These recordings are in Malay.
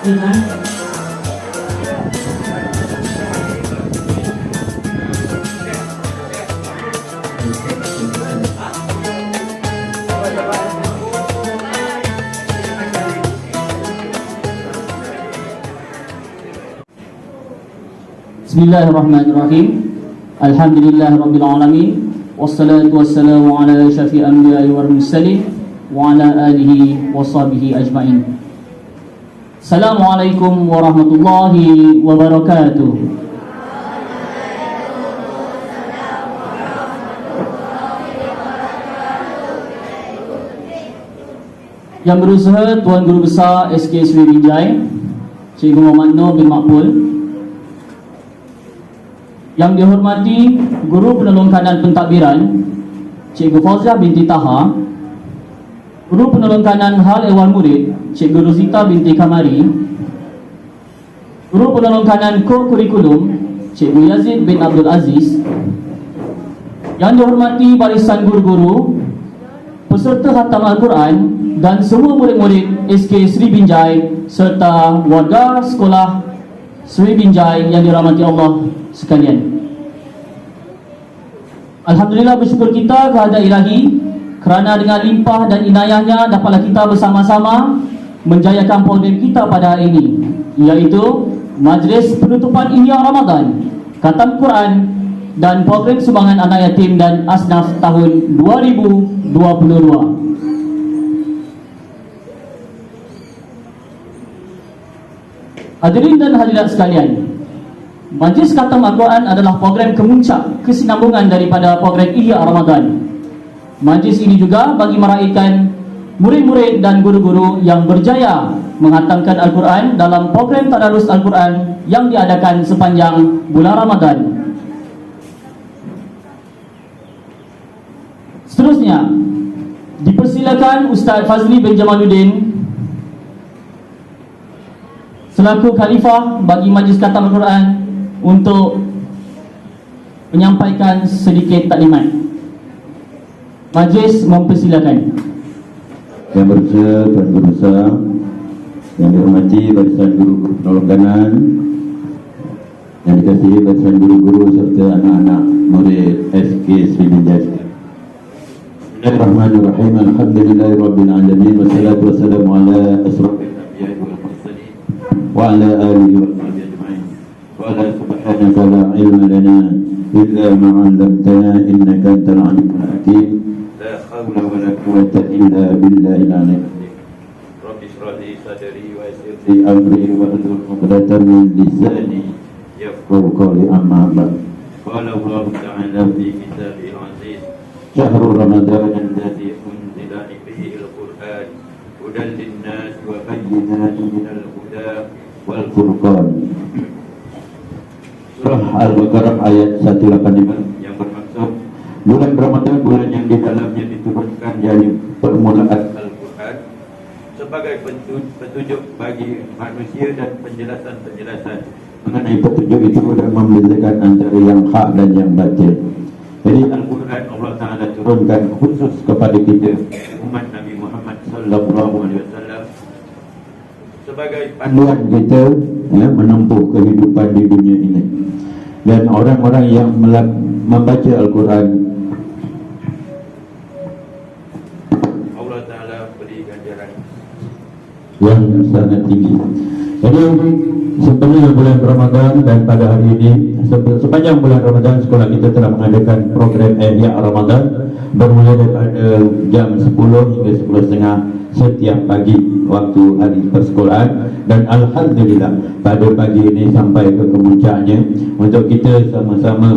Bismillahirrahmanirrahim. Alhamdulillahirabbil alamin. Wassalatu wassalamu ala syafi'il anbiya'i wal mursalin wa ala alihi washabihi ajmain. Assalamualaikum warahmatullahi wabarakatuh. Yang berusaha Tuan Guru Besar SKSW Binjai, Cikgu Muhammad Noor bin Makbul. Yang dihormati Guru Penolong Kanan Pentadbiran Cikgu Fauziah binti Taha, Guru Penolong Kanan Hal Ehwal Murid Cikgu Rosita binti Kamari, Guru Penolong Kanan Co-Kurikulum Cikgu Yazid bin Abdul Aziz. Yang dihormati barisan guru-guru, peserta khatam Al-Quran dan semua murid-murid SK Sri Binjai serta warga sekolah Sri Binjai yang dirahmati Allah sekalian. Alhamdulillah, bersyukur kita kepada Ilahi kerana dengan limpah dan inayahnya dapatlah kita bersama-sama menjayakan program kita pada hari ini, iaitu Majlis Penutupan Ihya Ramadan, Khatam Quran dan program sumbangan anak yatim dan asnaf tahun 2022. Hadirin dan hadirat sekalian, Majlis Khatam Al-Quran adalah program kemuncak kesinambungan daripada program Ihya Ramadan. Majlis ini juga bagi meraihkan murid-murid dan guru-guru yang berjaya menghatamkan Al-Quran dalam program Tadarus Al-Quran yang diadakan sepanjang bulan Ramadan. Seterusnya, dipersilakan Ustaz Fazli bin Jamaluddin selaku Khalifah bagi Majlis Khatam Al-Quran untuk menyampaikan sedikit taklimat. Majlis mempersilakan. Yang berusaha Tuan Guru Besar, yang dihormati barisan guru penolong kanan, yang dikasihi barisan guru-guru serta anak-anak murid SK Sri Binjai. Bismillahirrahmanirrahim. Alhamdulillahirabbil alamin wassalatu wassalamu ala asrofil anbiya'i wal mursalin wa ala alihi wa sahbihi ajma'in. Wa la subhanaka la ilma lana illa ma 'allamtana innaka antal alimul hakim. La hawla wa la quwwata illa billahil aliyyil azim. Rabbi shrah li sadri wa yassir li amri wa hlul 'uqdatam min lisani yafqahu qawli. Amma ba'd. Qala Allah ta'ala fi kitabil aziz: Syahrul Ramadan alladzi unzila fihi al-Qur'an hudan lin-nas wa bayyinatin minal huda wal furqan. Surah Al-Baqarah ayat 185 yang bermaksud bulan Ramadan, bulan yang di dalamnya diturunkan yakni permulaan Al-Quran sebagai petunjuk bagi manusia dan penjelasan-penjelasan mengenai petunjuk itu dan membezakan antara yang hak dan yang batil. Jadi Al-Quran Allah Ta'ala turunkan khusus kepada kita umat Nabi Muhammad sallallahu alaihi wasallam sebagai panduan kita menempuh kehidupan di dunia ini. Dan orang-orang yang membaca Al-Quran, Allah Ta'ala beri ganjaran yang sangat tinggi. Jadi sepanjang bulan Ramadan dan pada hari ini, sepanjang bulan Ramadan, sekolah kita telah mengadakan program Ihya Ramadan bermula daripada jam 10 hingga 10.30 setiap pagi waktu hari persekolahan. Dan Alhamdulillah pada pagi ini sampai ke kemuncaknya untuk kita sama-sama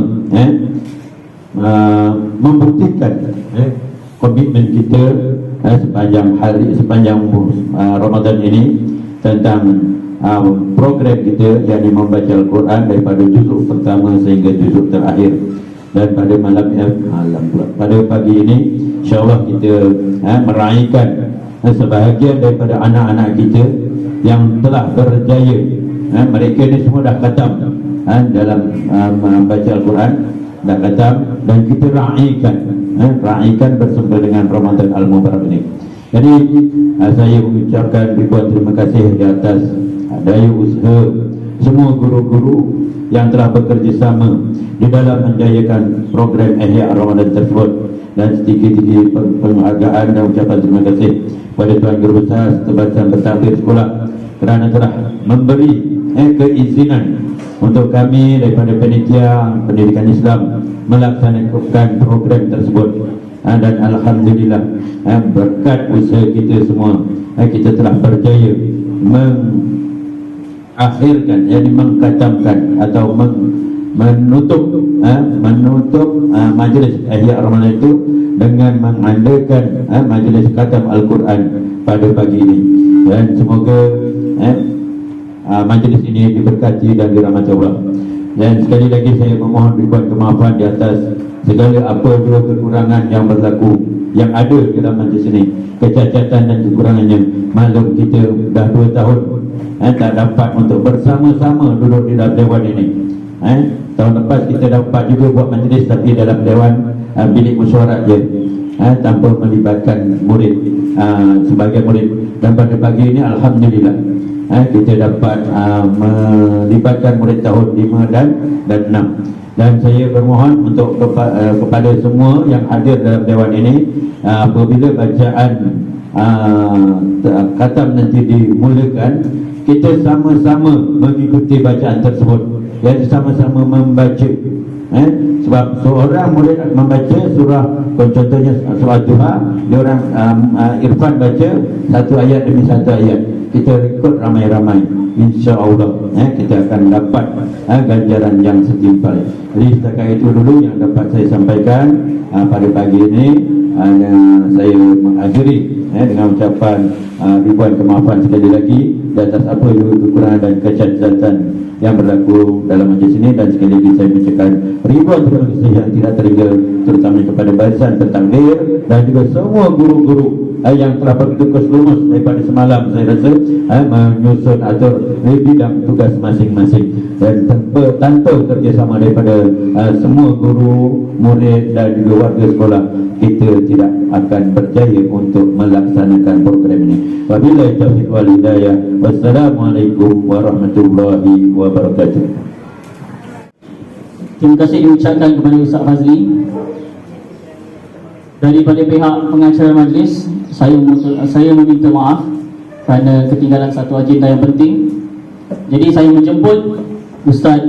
membuktikan komitmen kita sepanjang hari, sepanjang Ramadan ini tentang program kita yang membaca Al-Quran daripada juzuk pertama sehingga juzuk terakhir. Dan pada pada pagi ini insyaAllah kita meraihkan sebahagian daripada anak-anak kita yang telah berjaya. Mereka ni semua dah khatam dalam baca Al-Quran, dah khatam, dan kita raihkan bersama dengan Ramadan Al-Mubarak ini. Jadi saya mengucapkan ribuan terima kasih di atas daya usaha semua guru-guru yang telah bekerjasama di dalam menjayakan program Ihya Ramadan tersebut, dan sedikit-sedikit penghargaan dan ucapan terima kasih kepada Tuan Guru Besar Setebasan Bertakbir Sekolah kerana telah memberi keizinan untuk kami daripada panitia pendidikan Islam melaksanakan program tersebut. Dan Alhamdulillah, berkat usaha kita semua, kita telah berjaya mengakhirkan, yakni mengkatamkan atau menutup majlis Ihya Ramadan itu dengan mengadakan majlis khatam Al-Quran pada pagi ini. Dan semoga majlis ini diberkati dan dirahmati Allah. Dan sekali lagi saya memohon ribuan kemaafan di atas segala apa jua kekurangan yang berlaku, yang ada dalam majlis ini, kecacatan dan kekurangannya. Maklum kita dah 2 tahun tak dapat untuk bersama-sama duduk di dalam dewan ini. Tahun lepas kita dapat juga buat majlis tapi dalam dewan bilik mesyuarat je, tanpa melibatkan murid sebagai murid. Dan pada pagi ini Alhamdulillah kita dapat melibatkan murid tahun 5 dan 6. Dan saya bermohon untuk kepada semua yang hadir dalam dewan ini, apabila bacaan khatam nanti dimulakan, kita sama-sama mengikuti bacaan tersebut, jadi sama-sama membaca. Sebab seorang murid membaca surah, contohnya surah Duha, dia orang Irfan baca satu ayat demi satu ayat, kita ikut ramai-ramai, insya-Allah kita akan dapat ganjaran yang setimpal. Jadi setakat itu dulu yang dapat saya sampaikan pada pagi ini. Saya mengakhiri dengan ucapan ribuan kemaafan sekali lagi di atas apa kekurangan dan kecacatan yang berlaku dalam majlis ini. Dan sekali lagi saya mengucapkan ribuan terima kasih yang tidak terhingga, terutama kepada barisan pentadbir dan juga semua guru-guru yang telah bertugas lumus daripada semalam, saya rasa menyusun atau bidang tugas masing-masing, dan tanpa kerjasama daripada semua guru, murid dan juga warga sekolah, kita tidak akan berjaya untuk melaksanakan program ini. Wabillahi taufiq wal hidayah. Wassalamualaikum warahmatullahi wabarakatuh. Terima kasih diucapkan kepada Ustaz Fazli. Daripada pihak pengacara majlis, saya meminta maaf kerana ketinggalan satu agenda yang penting. Jadi saya menjemput Ustaz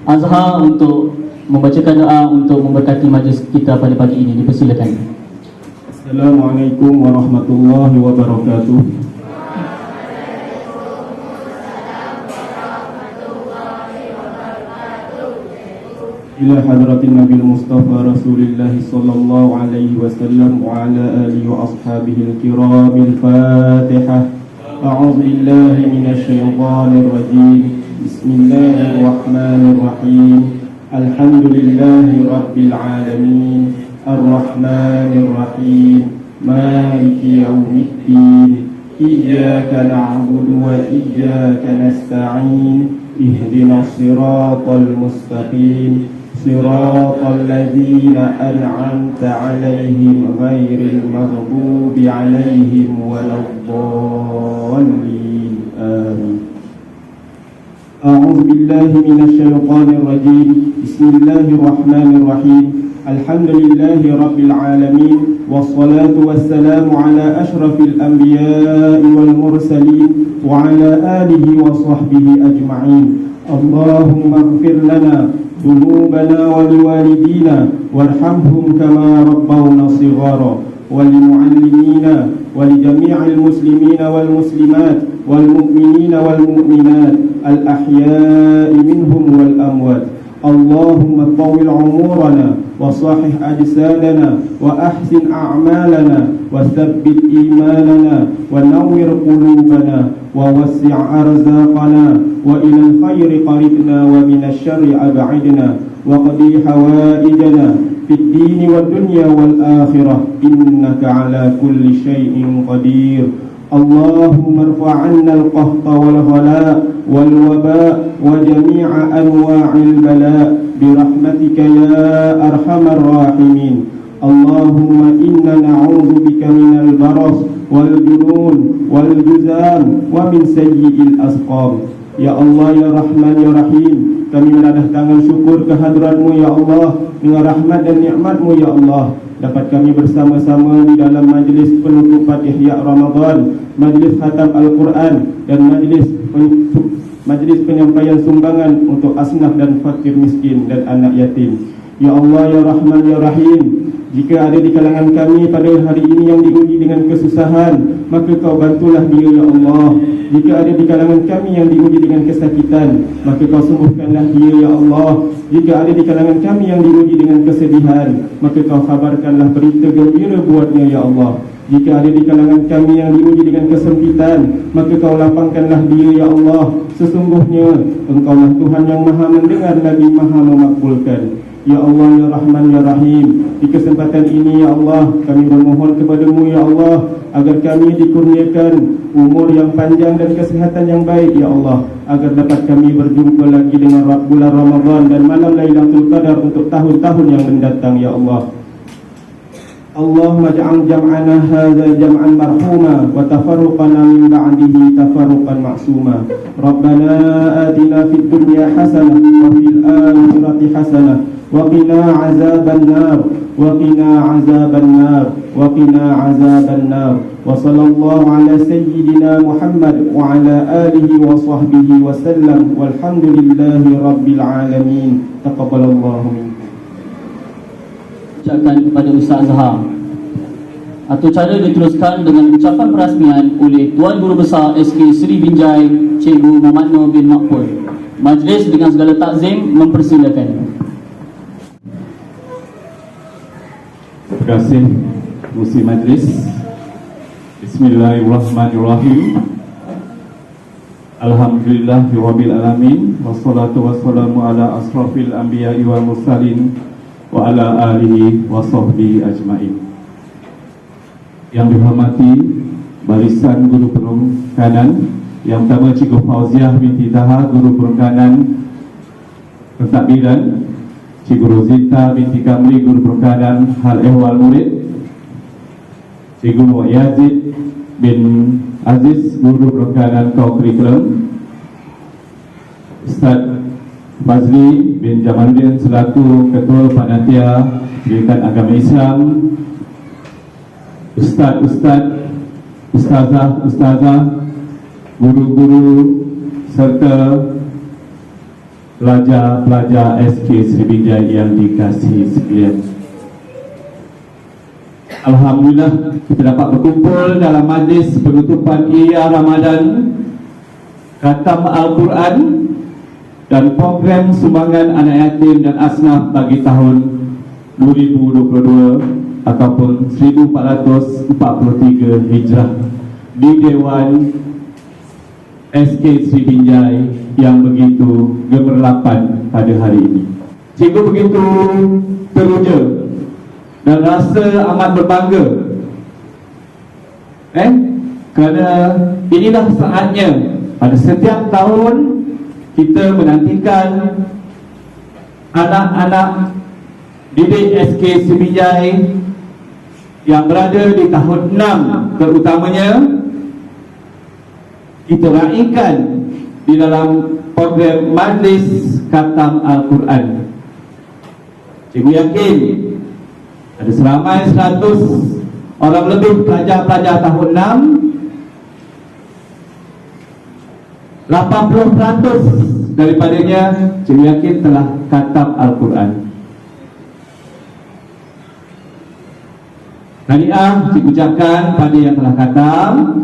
Azhar untuk membacakan doa untuk memberkati majlis kita pada pagi ini. Dipersilakan. Assalamualaikum warahmatullahi wabarakatuh. Ila hadratin Nabi Mustafa Rasulullah sallallahu alaihi wasallam wa ala alihi wa ashabihi al-kiram. Al-Fatihah. A'udzu billahi minasy syaithanir rajim. Bismillahirrahmanirrahim. Alhamdulillahi rabbil alamin. Ar-Rahmanir Rahim. Maliki yaumiddin. Iyyaka na'budu wa iyyaka nasta'in. Ihdinas siratal mustaqim. صراط الذين أنعمت عليهم غير المغضوب عليهم ولا الضالين آمين. أعوذ بالله من الشيطان الرجيم. بسم الله الرحمن الرحيم. الحمد لله رب العالمين، والصلاة والسلام على أشرف الأنبياء والمرسلين وعلى آله وصحبه أجمعين. اللهم اغفر لنا ذنوبنا ولوالدينا وارحمهم كما ربونا صغارا، ولمعلمينا ولجميع المسلمين والمسلمات والمؤمنين والمؤمنات الأحياء منهم والأموات. اللهم طول عمرنا وصحح أجسادنا وأحسن أعمالنا وثبت إيماننا ونور قلوبنا ووسع أرزاقنا، وإلى الخير قربنا ومن الشر أبعدنا، وقضي حوائجنا في الدين والدنيا والآخرة إنك على كل شيء قدير. اللهم ارفع عنا القهط والغلاء والوباء وجميع أنواع البلاء برحمتك يا أرحم الراحمين. Allahumma inna na'udzubika minal baras wal junun wal juzam wa min sayyi'il asqam. Ya Allah, ya Rahman, ya Rahim, kami menadah tangan syukur kehadrat-Mu ya Allah, dengan rahmat dan nikmat-Mu ya Allah, dapat kami bersama-sama di dalam majlis penutupan Ihya Ramadan, majlis khatam Al-Quran dan majlis penyampaian sumbangan untuk asnaf dan fakir miskin dan anak yatim. Ya Allah, ya Rahman, ya Rahim, jika ada di kalangan kami pada hari ini yang diuji dengan kesusahan, maka Kau bantulah dia ya Allah. Jika ada di kalangan kami yang diuji dengan kesakitan, maka Kau sembuhkanlah dia ya Allah. Jika ada di kalangan kami yang diuji dengan kesedihan, maka Kau kabarkanlah berita gembira buatnya ya Allah. Jika ada di kalangan kami yang diuji dengan kesempitan, maka Kau lapangkanlah dia ya Allah. Sesungguhnya Engkaulah Tuhan yang maha mendengar lagi maha memakbulkan. Ya Allah, ya Rahman, ya Rahim, di kesempatan ini ya Allah, kami bermohon kepada-Mu ya Allah, agar kami dikurniakan umur yang panjang dan kesihatan yang baik ya Allah, agar dapat kami berjumpa lagi dengan bulan Ramadan dan malam Lailatul Qadar untuk tahun-tahun yang mendatang ya Allah. Allahumma ja'al jam'ana hadza jam'an marhuma wa tafarruqana min ba'dihi tafarruqan ma'suma. Rabbana atina fid dunya hasanah wa fil akhirati hasanah wa qina 'adzaban nar wa qina 'adzaban nar wa qina 'adzaban nar. Wa sallallahu ala sayyidina Muhammad wa ala alihi wa sahbihi wa sallam walhamdulillahi rabbil alamin. Taqabbalallahu minkum. Ucapkan kepada Ustaz Zahar atau cara diteruskan dengan ucapan perasmian oleh Tuan Guru Besar SK Seri Binjai Cikgu Muhammad Noor bin Makpul. Majlis dengan segala takzim mempersilakan. Terima kasih Musi Majlis. Bismillahirrahmanirrahim. Alhamdulillahirabbil alamin, wassalatu wassalamu ala asrafil anbiya'i wal mursalin wa ala alihi wa sahbihi ajmain. Yang dihormati barisan guru perikanan, yang pertama Cikgu Fauziah binti Taha, guru perikanan pentadbiran, Cikgu Rozita binti Kamri, guru perikanan hal ehwal murid, Cikgu Yazid bin Aziz, guru perikanan co-curriculum, Ustaz Fazli bin Jamaluddin selaku Ketua Panitia Pendidikan Agama Islam, Ustazah, guru-guru serta pelajar-pelajar SK Seri Binjai yang dikasihi sekalian. Alhamdulillah kita dapat berkumpul dalam majlis penutupan Ihya Ramadan, khatam Al-Quran dan program sumbangan anak yatim dan asnaf bagi tahun 2022 ataupun 1443 Hijrah di Dewan SK Seri Binjai yang begitu gemerlapan pada hari ini. Cikgu begitu teruja dan rasa amat berbangga kerana inilah saatnya pada setiap tahun kita menantikan anak-anak didik SK Seri Binjai yang berada di tahun 6 terutamanya kita raikan di dalam program majlis khatam Al-Quran. Cikgu yakin ada seramai 100 orang lebih pelajar-pelajar tahun 6, 80% daripadanya cikgu yakin telah khatam Al-Quran. Tahniah cikgu ucapkan pada yang telah khatam,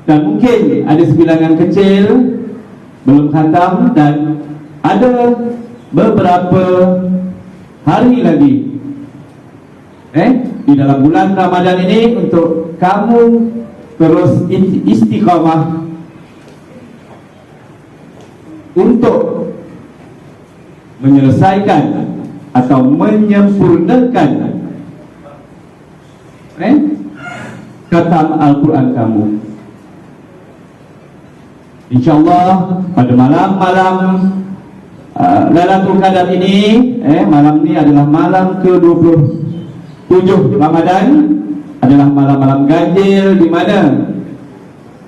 dan mungkin ada sebilangan kecil belum khatam dan ada beberapa hari lagi di dalam bulan Ramadan ini untuk kamu terus istiqamah untuk menyelesaikan atau menyempurnakan khatam Al-Quran kamu. InsyaAllah pada malam-malam Lailatul Qadar ini, malam ini adalah malam ke-20 7 Ramadan adalah malam-malam ganjil di mana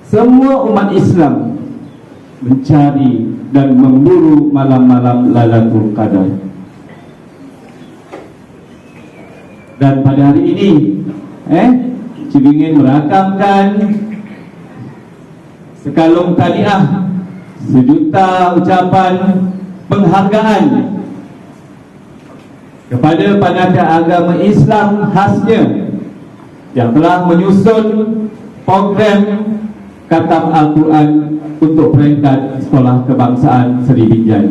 semua umat Islam mencari dan memburu malam-malam Lailatul Qadar. Dan pada hari ini Cikgu ingin merakamkan sekalung tahniah, sejuta ucapan penghargaan kepada panitia agama Islam khasnya yang telah menyusun program khatam Al-Quran untuk peringkat Sekolah Kebangsaan Seri Binjai.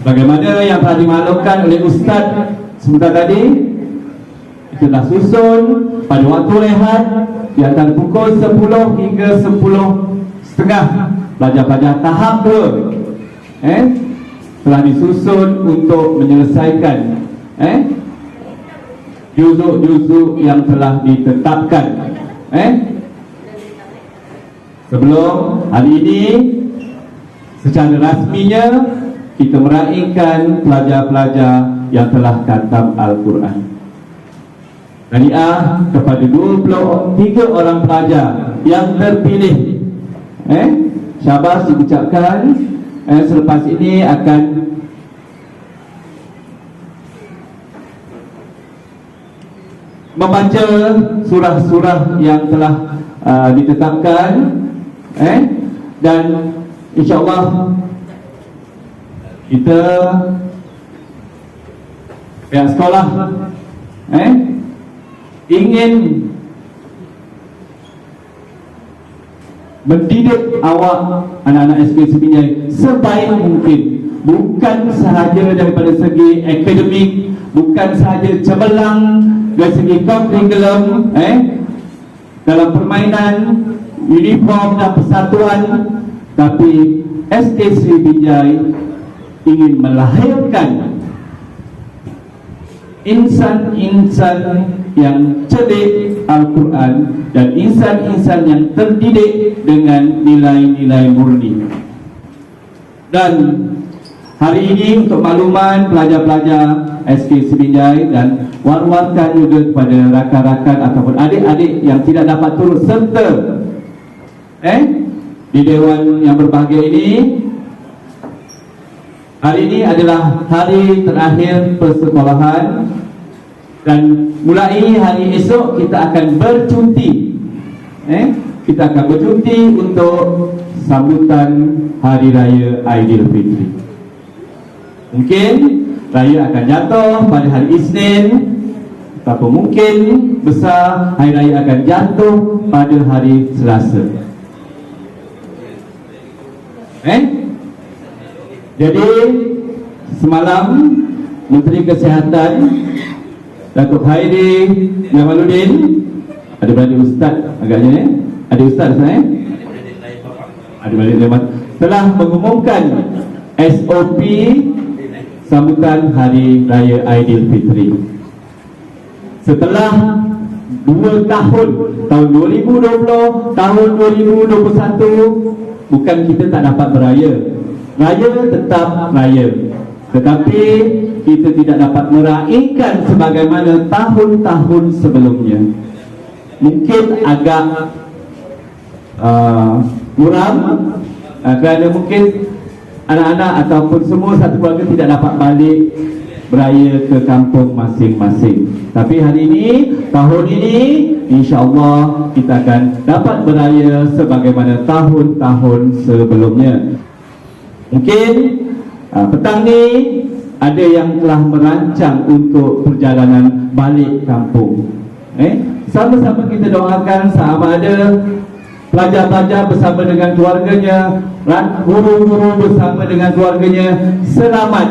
Bagaimana yang telah dimaklumkan oleh Ustaz sebentar tadi, kita dah susun pada waktu rehat di antara pukul 10 hingga 10.30 pelajar-pelajar tahap 2 telah disusun untuk menyelesaikan juzuk-juzuk yang telah ditetapkan. Sebelum hari ini secara rasminya kita meraihkan pelajar-pelajar yang telah khatam Al-Quran. Tahniah kepada 23 orang pelajar yang terpilih. Syabas diucapkan. Selepas ini akan membaca surah-surah yang telah ditetapkan, dan insyaAllah kita pihak sekolah ingin mendidik awak anak-anak SK Binjai sebaik mungkin, bukan sahaja daripada segi akademik, bukan sahaja cemerlang dari segi kurikulum dalam permainan, uniform dan persatuan, tapi SK Binjai ingin melahirkan insan-insan yang cerdik Al-Quran dan insan-insan yang terdidik dengan nilai-nilai murni. Dan hari ini untuk makluman pelajar-pelajar SK Binjai dan war-warkan juga kepada rakan-rakan ataupun adik-adik yang tidak dapat turut serta di dewan yang berbahagia ini, hari ini adalah hari terakhir persekolahan dan mulai hari esok kita akan bercuti. Kita akan bercuti untuk sambutan Hari Raya Aidilfitri. Mungkin raya akan jatuh pada hari Isnin, ataupun mungkin besar hari raya akan jatuh pada hari Selasa. Jadi semalam Menteri Kesihatan Datuk Hairi Jamaluddin, ada beradik Ustaz agaknya ada Ustaz ada beradik lewat, telah mengumumkan SOP sambutan Hari Raya Aidilfitri. Setelah 2 tahun, tahun 2020, tahun 2021, bukan kita tak dapat beraya. Raya tetap raya, tetapi kita tidak dapat meraihkan sebagaimana tahun-tahun sebelumnya. Mungkin agak kurang kerana mungkin anak-anak ataupun semua satu keluarga tidak dapat balik beraya ke kampung masing-masing. Tapi hari ini, tahun ini, insya-Allah kita akan dapat beraya sebagaimana tahun-tahun sebelumnya. Mungkin petang ni ada yang telah merancang untuk perjalanan balik kampung. Sama-sama kita doakan sama ada pelajar-pelajar bersama dengan keluarganya, guru-guru bersama dengan keluarganya selamat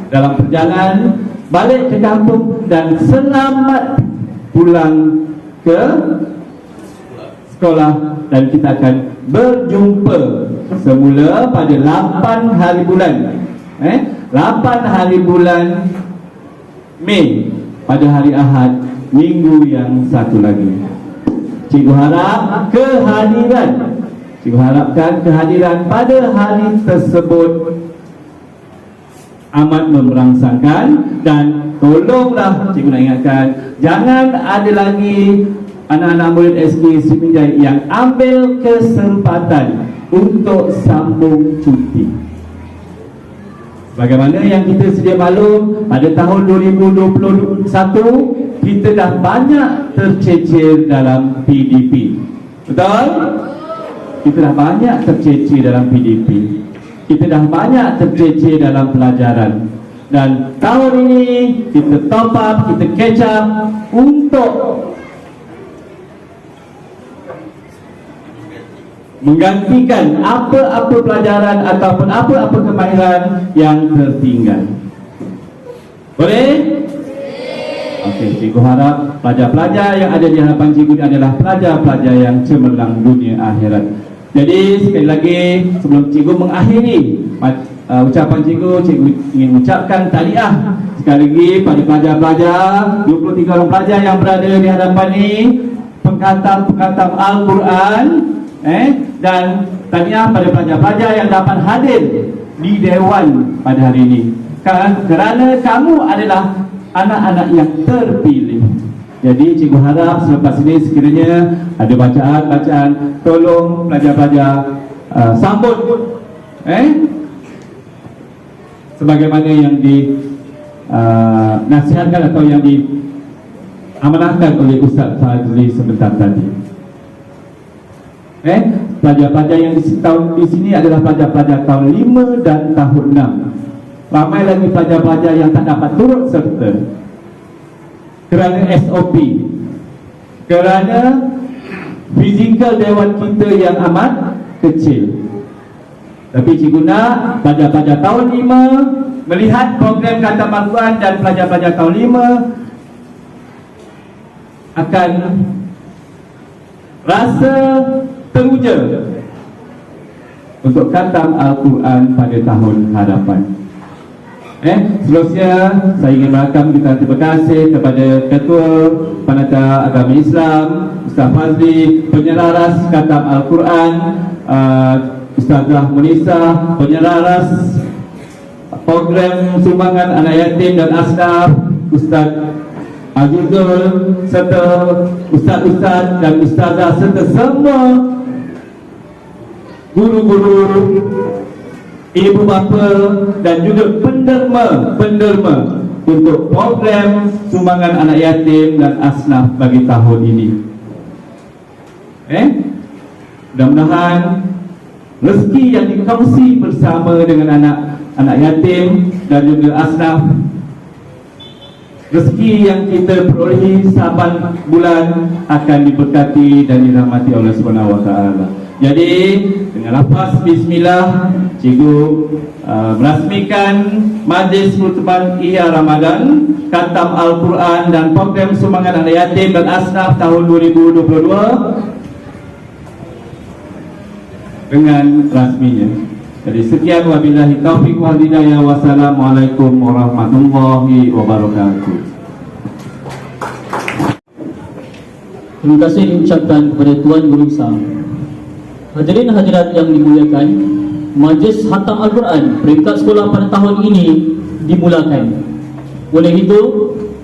dalam perjalanan balik ke kampung dan selamat pulang ke sekolah. Dan kita akan berjumpa semula pada 8 hari bulan 8 hari bulan Mei pada hari Ahad, minggu yang satu lagi. Cikgu harapkan kehadiran pada hari tersebut amat merangsangkan. Dan tolonglah cikgu nak ingatkan, jangan ada lagi anak-anak murid SK Sipinjai yang ambil kesempatan untuk sambung cuti. Bagaimana yang kita sedia maklum, pada tahun 2021 kita dah banyak tercecer dalam PDP. Betul? Kita dah banyak tercecer dalam PDP. Kita dah banyak tercecer dalam pelajaran. Dan tahun ini kita top up, kita catch up untuk menggantikan apa-apa pelajaran ataupun apa-apa kemahiran yang tertinggal. Boleh? Okey, cikgu harap pelajar-pelajar yang ada di hadapan cikgu ini adalah pelajar-pelajar yang cemerlang dunia akhirat. Jadi sekali lagi sebelum cikgu mengakhiri ucapan cikgu ingin ucapkan tahniah sekali lagi pada pelajar-pelajar 23 orang pelajar yang berada di hadapan ini, pengkhatam Al-Quran, dan tahniah pada pelajar-pelajar yang dapat hadir di Dewan pada hari ini. Kerana kamu adalah anak-anak yang terpilih. Jadi cikgu harap selepas ini sekiranya ada bacaan-bacaan, tolong pelajar-pelajar sambut sebagaimana yang dinasihatkan atau yang diamanahkan oleh Ustaz Fazli sebentar tadi. Pelajar-pelajar yang di sini adalah pelajar-pelajar tahun 5 dan tahun 6. Ramai lagi pelajar-pelajar yang tak dapat turut serta kerana SOP, kerana fizikal dewan kita yang amat kecil. Tapi cikgu nak pelajar-pelajar tahun 5 melihat program khatam Al-Quran, dan pelajar-pelajar tahun 5 akan rasa teruja untuk khatam Al-Quran pada tahun hadapan. Seterusnya saya ingin merakam kita terima kasih kepada Ketua Panata Agama Islam Ustaz Fazli, penyelaras khatam Al-Quran Ustazah Munisa, penyelaras program sumbangan anak yatim dan asnaf Ustaz Azizul, serta ustaz-ustaz dan ustazah serta semua guru-guru, ibu bapa dan juga penderma untuk program sumbangan anak yatim dan asnaf bagi tahun ini. Mudah-mudahan rezeki yang dikongsi bersama dengan anak yatim dan juga asnaf, rezeki yang kita perolehi saban bulan akan diberkati dan dirahmati oleh Subhanahu wa taala. Jadi dengan lafaz bismillah, cikgu merasmikan majlis pertemuan Ihya Ramadan khatam Al-Quran dan program sumbangan anak yatim dan asnaf tahun 2022 dengan rasminya. Jadi sekian, wabillahi taufiq wal hidayah, wassalamualaikum warahmatullahi wabarakatuh. Terima kasih diucapkan kepada Tuan Guru Besar. Hadirin hadirat yang dimuliakan, majlis khatam Al-Quran peringkat sekolah pada tahun ini dimulakan. Oleh itu,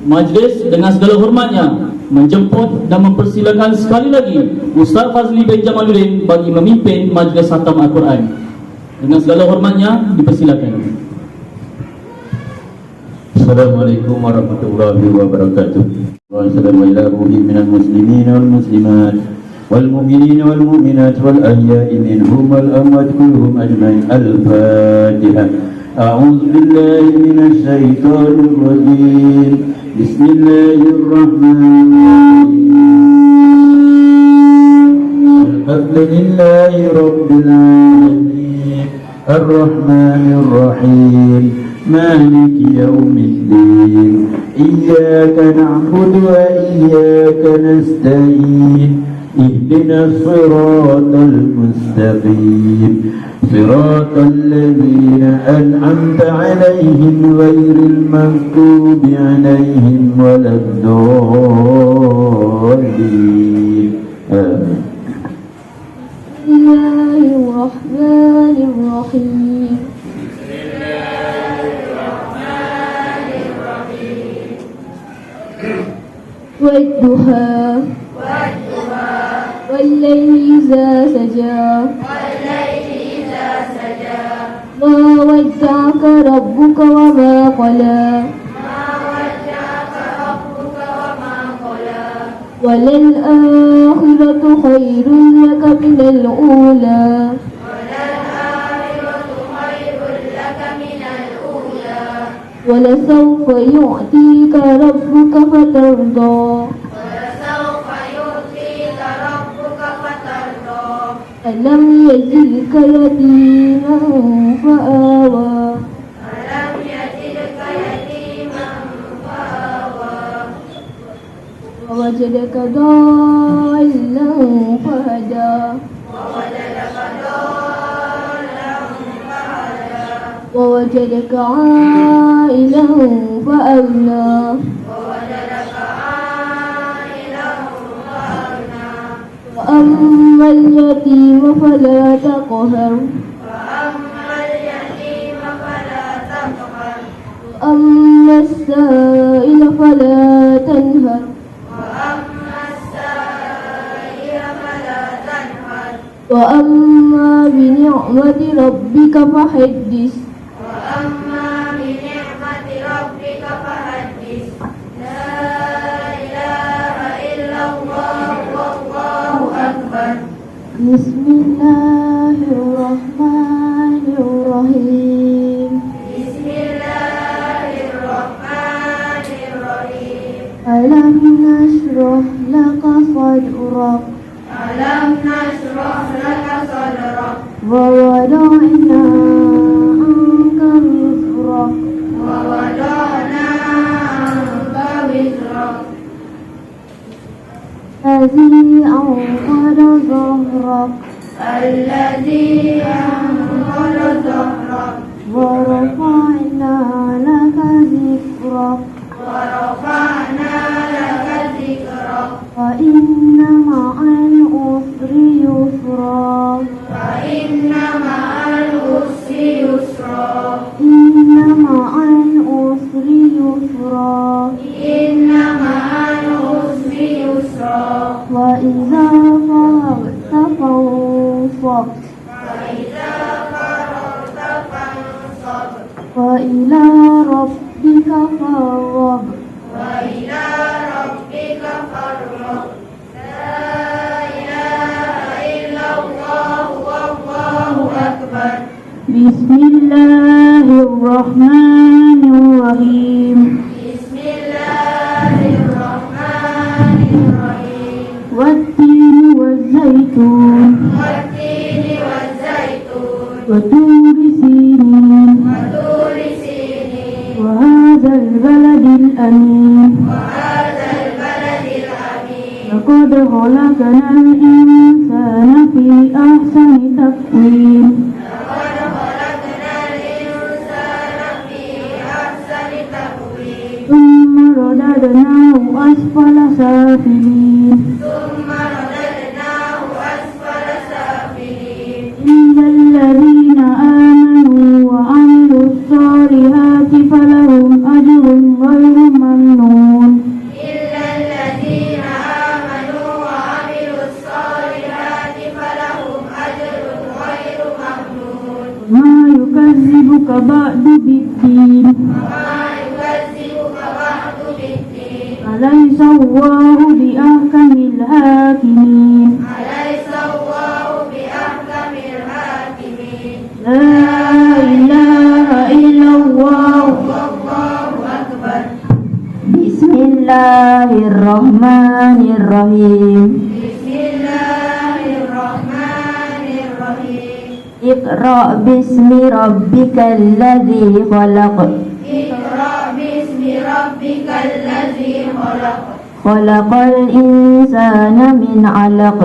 majlis dengan segala hormatnya menjemput dan mempersilakan sekali lagi Ustaz Fazli bin Jamaluddin bagi memimpin majlis khatam Al-Quran. Dengan segala hormatnya dipersilakan. Assalamualaikum warahmatullahi wabarakatuh. Wassalamu ala ruhi minal muslimin wal muslimat wal mu'minin wal mu'minat wal ahya'i minhum wal amwat kulluhum ajma'in. Al-Fatihah. A'udzu billahi minasy syaithanir rajim. Bismillahirrahmanirrahim. Alhamdulillahi rabbil alamin. Ar-Rahmanir Rahim. مالك يوم الدين إياك نعبد وإياك نستعين اهدنا الصراط المستقيم صراط الذين أنعمت عليهم غير المغضوب عليهم ولا الضالين آمين. بسم الله الرحمن الرحيم والضحى والليل إذا سجى ما ودعك ربك وما قلى وللآخرة خير لك من الأولى ولسوف يعطيك ربك فترضى ألم يجدك يتيما فآوى ووجدك ضالا فهدى ووجدك عائلا فأغنى وأما اليتيم فلا تقهر وأما السائل فلا تنهر وأما بنعمة ربك فحدث بسم الله الرحمن الرحيم ألم نشرح لك صدرك ووضعنا عنك وزرك الذي أنقض ظهرك ورفعنا لك ذكرك فإن مع العسر يسرا إن مع العسر يسرا وإذا فرغت فانصب وإلى ربك فارغب بسم الله الرحمن الرحيم والتين والزيتون وطور سينين وهذا البلد الأمين لقد خلقنا الإنسان في أحسن تقويم ثم رددناه أسفل سافلين إلا الذين آمنوا وعملوا الصالحات فلهم أجر غير ممنون ما يكذبك بعد بالدين أليس الله بأحكم الحاكمين لا إله إلا الله بسم الله الرحمن الرحيم اقرأ باسم ربك الذي خلق خلق الإنسان من علق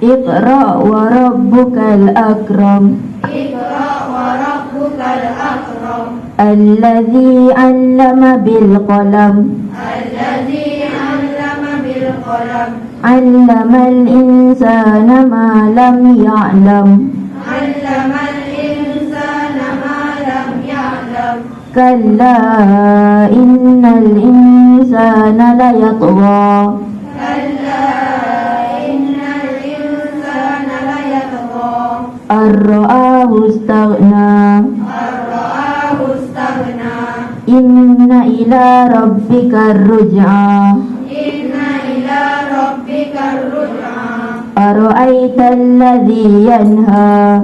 اقرأ وربك الأكرم الذي علم بالقلم علم الإنسان ما لم يعلم كلا إن الإنسان ليطغى أن رآه استغنى إن إلى ربك الرجعى أرأيت الذي ينهى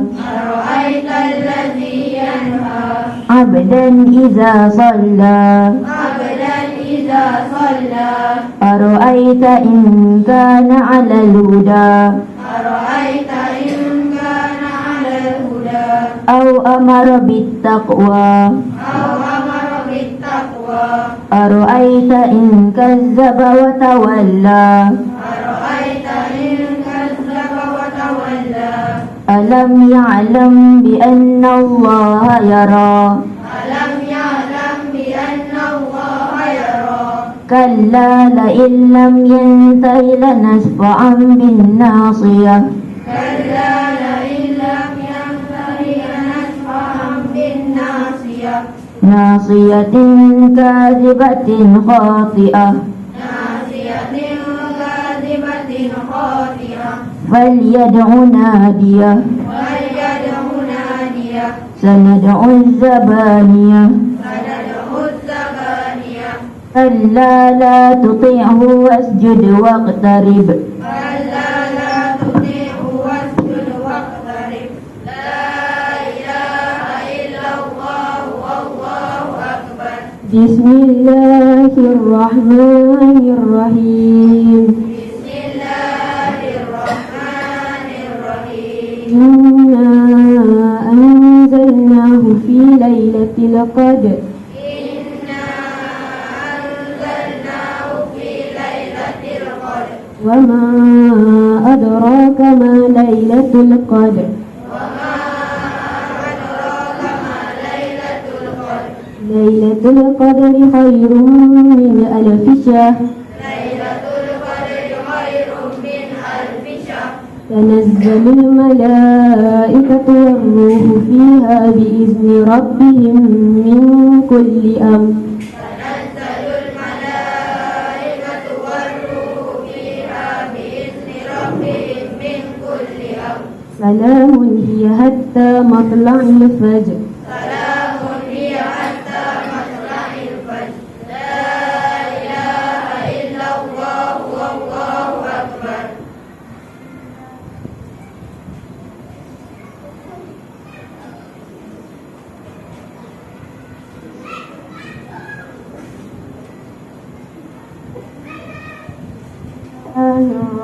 عبدا إذا صلى أرأيت إن كان على الهدى أو أمر بالتقوى أرأيت إن كذب وتولى ألم يعلم بأن الله يرى كلا لئن لم ينته لنسفعا بالناصية ناصية كاذبة خاطئة فليدع ناديه سندع الزبانية كلا لا تطيعه واسجد واقترب بسم الله الرحمن الرحيم إنا أنزلناه في ليلة القدر وما أدراك ما ليلة القدر ليلة القدر خير من ألف شهر تنزل الملائكة والروح فيها بإذن ربهم من كل أمر سلام هي حتى مطلع الفجر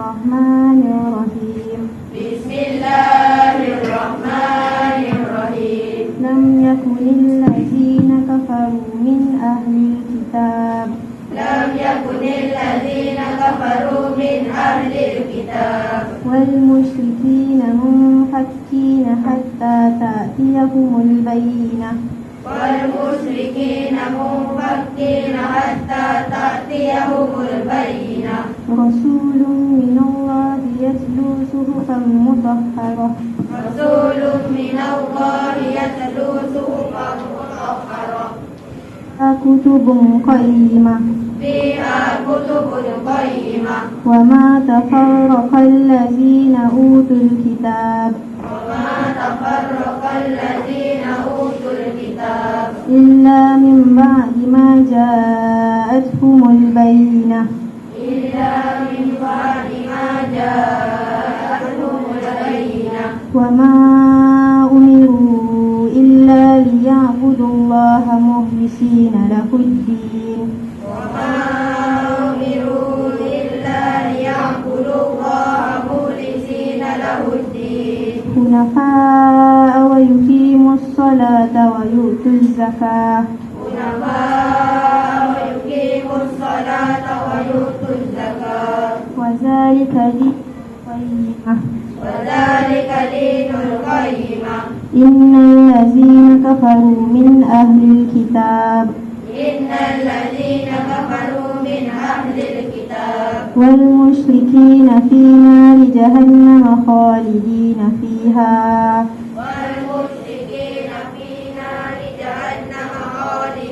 الرحمن الرحيم بسم الله الرحمن الرحيم لم يكن الذين كفروا من أهل الكتاب لم يكن الذين كفروا من أهل الكتاب والمشركين منفكين حتى تأتيهم البينة والمشركين منفكين حتى تأتيهم البينة رسول من الله يتلو صحفا مطهرة رسول من الله يتلو صحفا مطهرة كتب قيمة فيها كتب قيمة وما تفرق الذين أوتوا الكتاب وما تفرق الذين أوتوا الكتاب إلا من بعد ما جاءتهم البينة إلا من بعد ما جاءتهم البينة وما أمروا إلا ليعبدوا الله مخلصين له الدين وما أمروا إلا ليعبدوا الله مخلصين له الدين حنفاء ويقيموا الصلاة ويؤتوا الزكاة حنفاء ويقيموا الصلاة ويؤتوا الزكاة وذلك دين القيمة وذلك دين القيمة إن الذين كفروا من أهل الكتاب إن الذين كفروا من أهل الكتاب والمشركين في نار جهنم خالدين فيها والمشركين في نار جهنم خالدين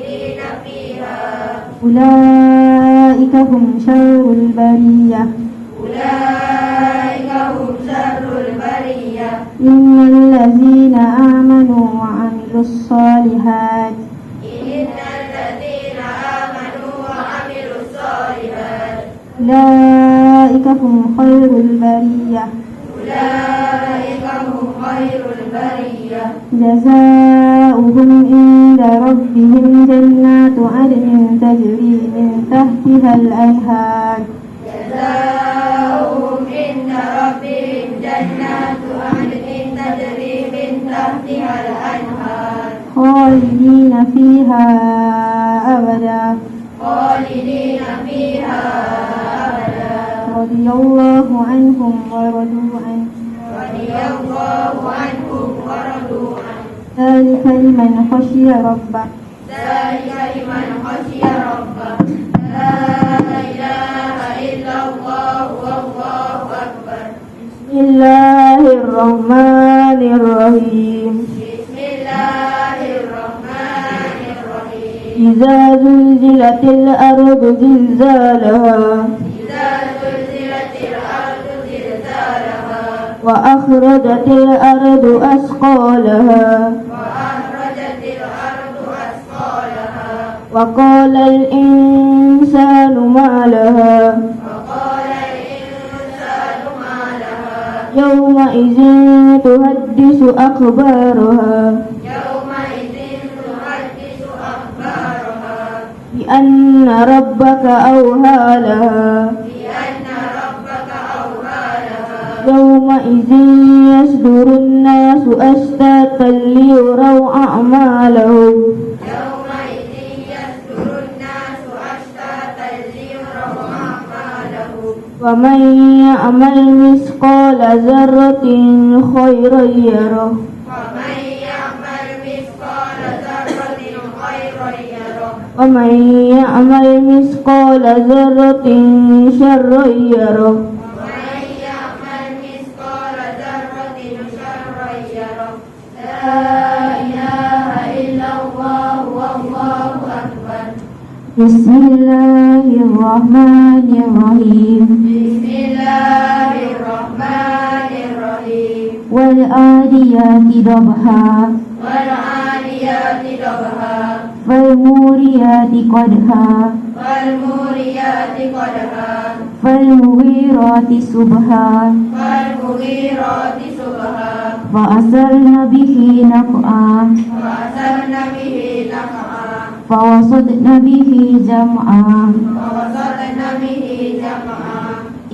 أولئك هم شر البرية أولئك هم شر البرية إن الذين آمنوا وعملوا الصالحات إن الذين آمنوا وعملوا الصالحات أولئك هم خير البرية أولئك هم خير البرية جزاؤهم عند ربهم جنات عدن تجري من تحتها الأنهار جزاؤهم عند ربهم جنات عدن تجري من تحتها الأنهار خالدين فيها أبدا خالدين فيها أبدا رضي الله عنهم ورضوا عنه رضي الله عنهم ورضوا عنه ذلك لمن خشي ربه ذلك لمن خشي ربه لا إله إلا الله والله أكبر بسم الله الرحمن الرحيم بسم الله الرحمن الرحيم إذا زلزلت الأرض زلزالها إذا زلزلت الأرض زلزالها وأخرجت الأرض أثقالها وأخرجت الأرض أثقالها وقال الإنسان ما لها وقال الإنسان ما لها يومئذ تحدث أخبارها يومئذ تحدث أخبارها بأن ربك أوهى لها بأن ربك أوحى لها يومئذ يصدر الناس أشتاتا ليروا أعمالهم يومئذ يصدر الناس أشتاتا ليروا أعمالهم ومن يعمل مثقال ذرة خيرا يره ومن يعمل مثقال ذرة خيرا يره ومن يعمل مثقال ذرة شرا يره ومن يعمل مثقال ذرة شرا يره لا إله إلا الله والله أكبر بسم الله الرحمن الرحيم بسم الله الرحمن الرحيم والعاديات ضبحا والعاديات ضبحا فالموريات قدحا فالموريات قدحا فالمغيرات صبحا فالمغيرات صبحا فأثرن به نقعا فأثرن به نقعا فوسطن به جمعا ووسطن به جمعا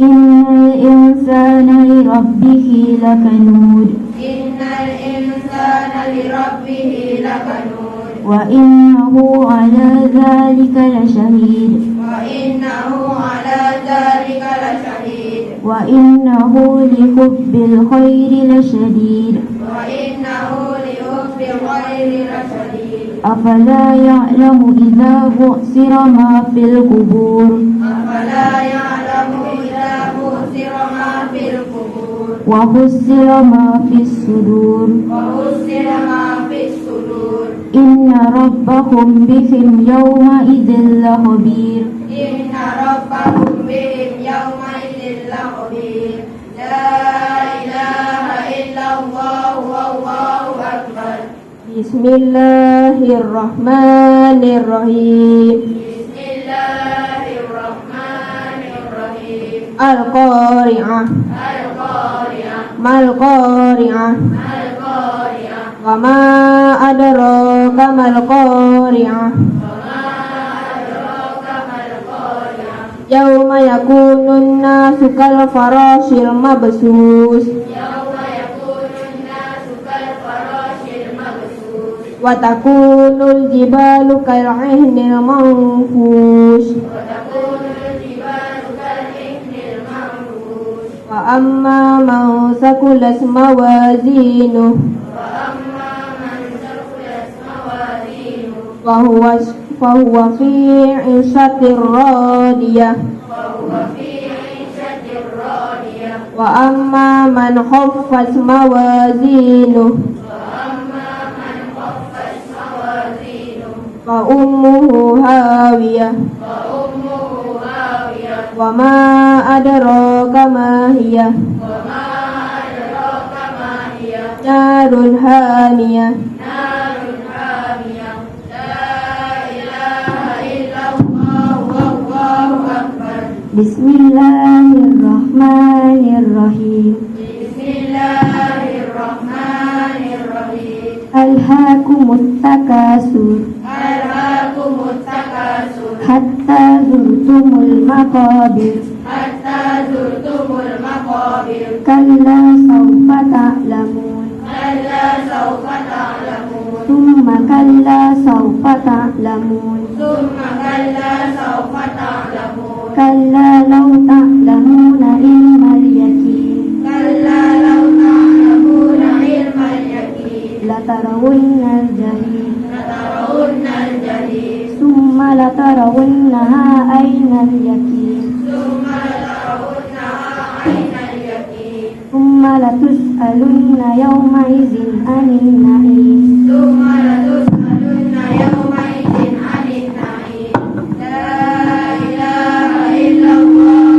إن الإنسان لربه لكنود إن الإنسان لربه لكنود وإنه على ذلك لشهيد وإنه على ذلك لشهيد وإنه لحب الخير لشديد وإنه لحب الخير لشديد أفلا يعلم إذا بعثر ما في القبور أفلا يعلم إذا بؤثر ما في القبور وحصل ما في الصدور وحصل ما في الصدور إن ربهم بهم يومئذ لخبير إن ربهم بهم يومئذ لخبير لا إله إلا الله والله أكبر بسم الله الرحمن الرحيم بسم الله الرحمن الرحيم القارعة القارعة ما القارعة القارعة وما أدراك ما القارعة وما أدراك ما القارعة يوم يكون الناس كالفراش المبثوث يوم يكون الناس كالفراش المبثوث وتكون الجبال كالعهن المنفوش وتكون الجبال كالعهن المنفوش وأما من ثقلت موازينه وأما من ثقلت موازينه فهو في عيشة راضية فهو في عيشة راضية وأما من خفت موازينه وأما من خفت موازينه فأمه هاوية فأمه وما أدراك ما هي وما أدراك ما هي نار حامية نار حامية لا إله إلا الله والله أكبر بسم الله الرحمن الرحيم بسم الله الرحمن الرحيم ألهاكم التكاثر ألهاكم التكاثر حتى زرتم المقابر حتى زرتم المقابر كلا سوف تعلمون كلا سوف تعلمون ثم كلا سوف تعلمون ثم كلا سوف تعلمون كلا لو تعلمون علم اليقين كلا لو تعلمون علم اليقين لترون الجحيم لترون الجحيم ثم لترونها عين اليقين ثم لترونها عين اليقين ثم لتسألن يومئذ عن النعيم ثم لتسألن يومئذ عن النعيم لا إله إلا الله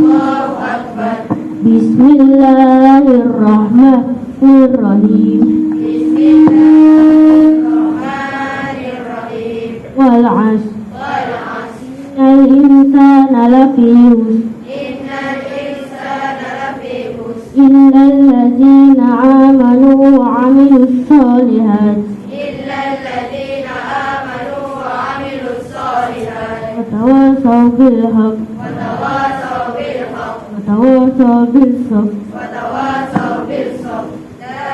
والله أكبر بسم الله الرحمن الرحيم بسم الله الرحمن الرحيم والعصر والعصر إن الإنسان لفي خسر إن الإنسان لفي خسر إلا الذين آمنوا وعملوا الصالحات إلا الذين آمنوا وعملوا الصالحات وتواصوا بالحق وتواصوا بالحق وتواصوا بالصبر وتواصوا بالصبر لا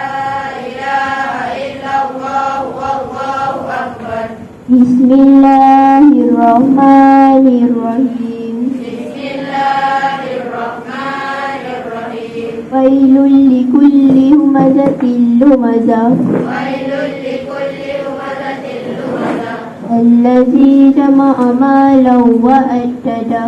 إله إلا الله والله أكبر بسم الله الرحمن الرحيم بسم الله الرحمن الرحيم ويل لكل همزة لمزة ويل لكل همزة لمزة الذي جمع مالا وعدده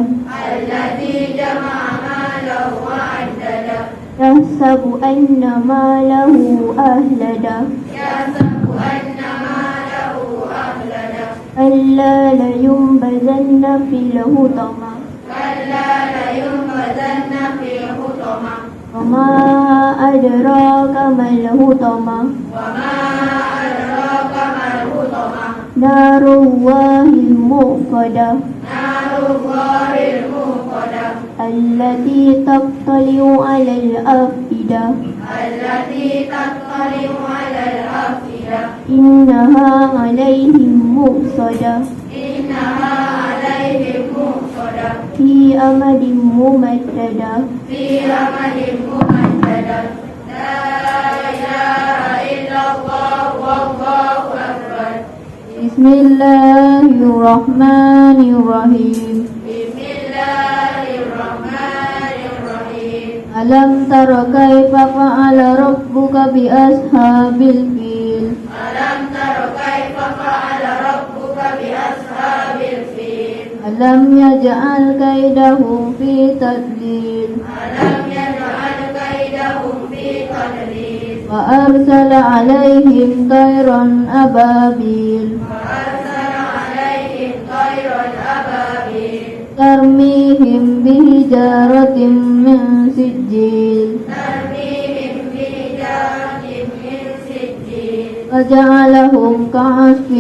الذي جمع ماله وعدده يحسب أن ماله أهلده يحسب أن ماله أخلده ألا لينبذن في الهطمة كلا لينبذن في الحطمة وما أدراك ما الهطمة وما أدراك ما الحطمة نار الله الموقدة نار الله الموقدة التي تطلع على الأفئدة التي تطلع على الأفئدة إنها عليهم مؤصدة إنها عليهم مؤصدة في أمد ممددة في أمد ممددة لا إله إلا الله والله أكبر بسم الله الرحمن الرحيم بسم الله الرحمن الرحيم ألم تر كيف فعل ربك بأصحاب الفيل ألم تر كيف فعل ربك بأصحاب الفيل ألم يجعل كيدهم في تضليل ألم يجعل كيدهم في تضليل وأرسل عليهم طيرا أبابيل وأرسل عليهم طيرا أبابيل ترميهم بحجارة من سجيل ترميهم بحجارة من سجيل فجعلهم كعصف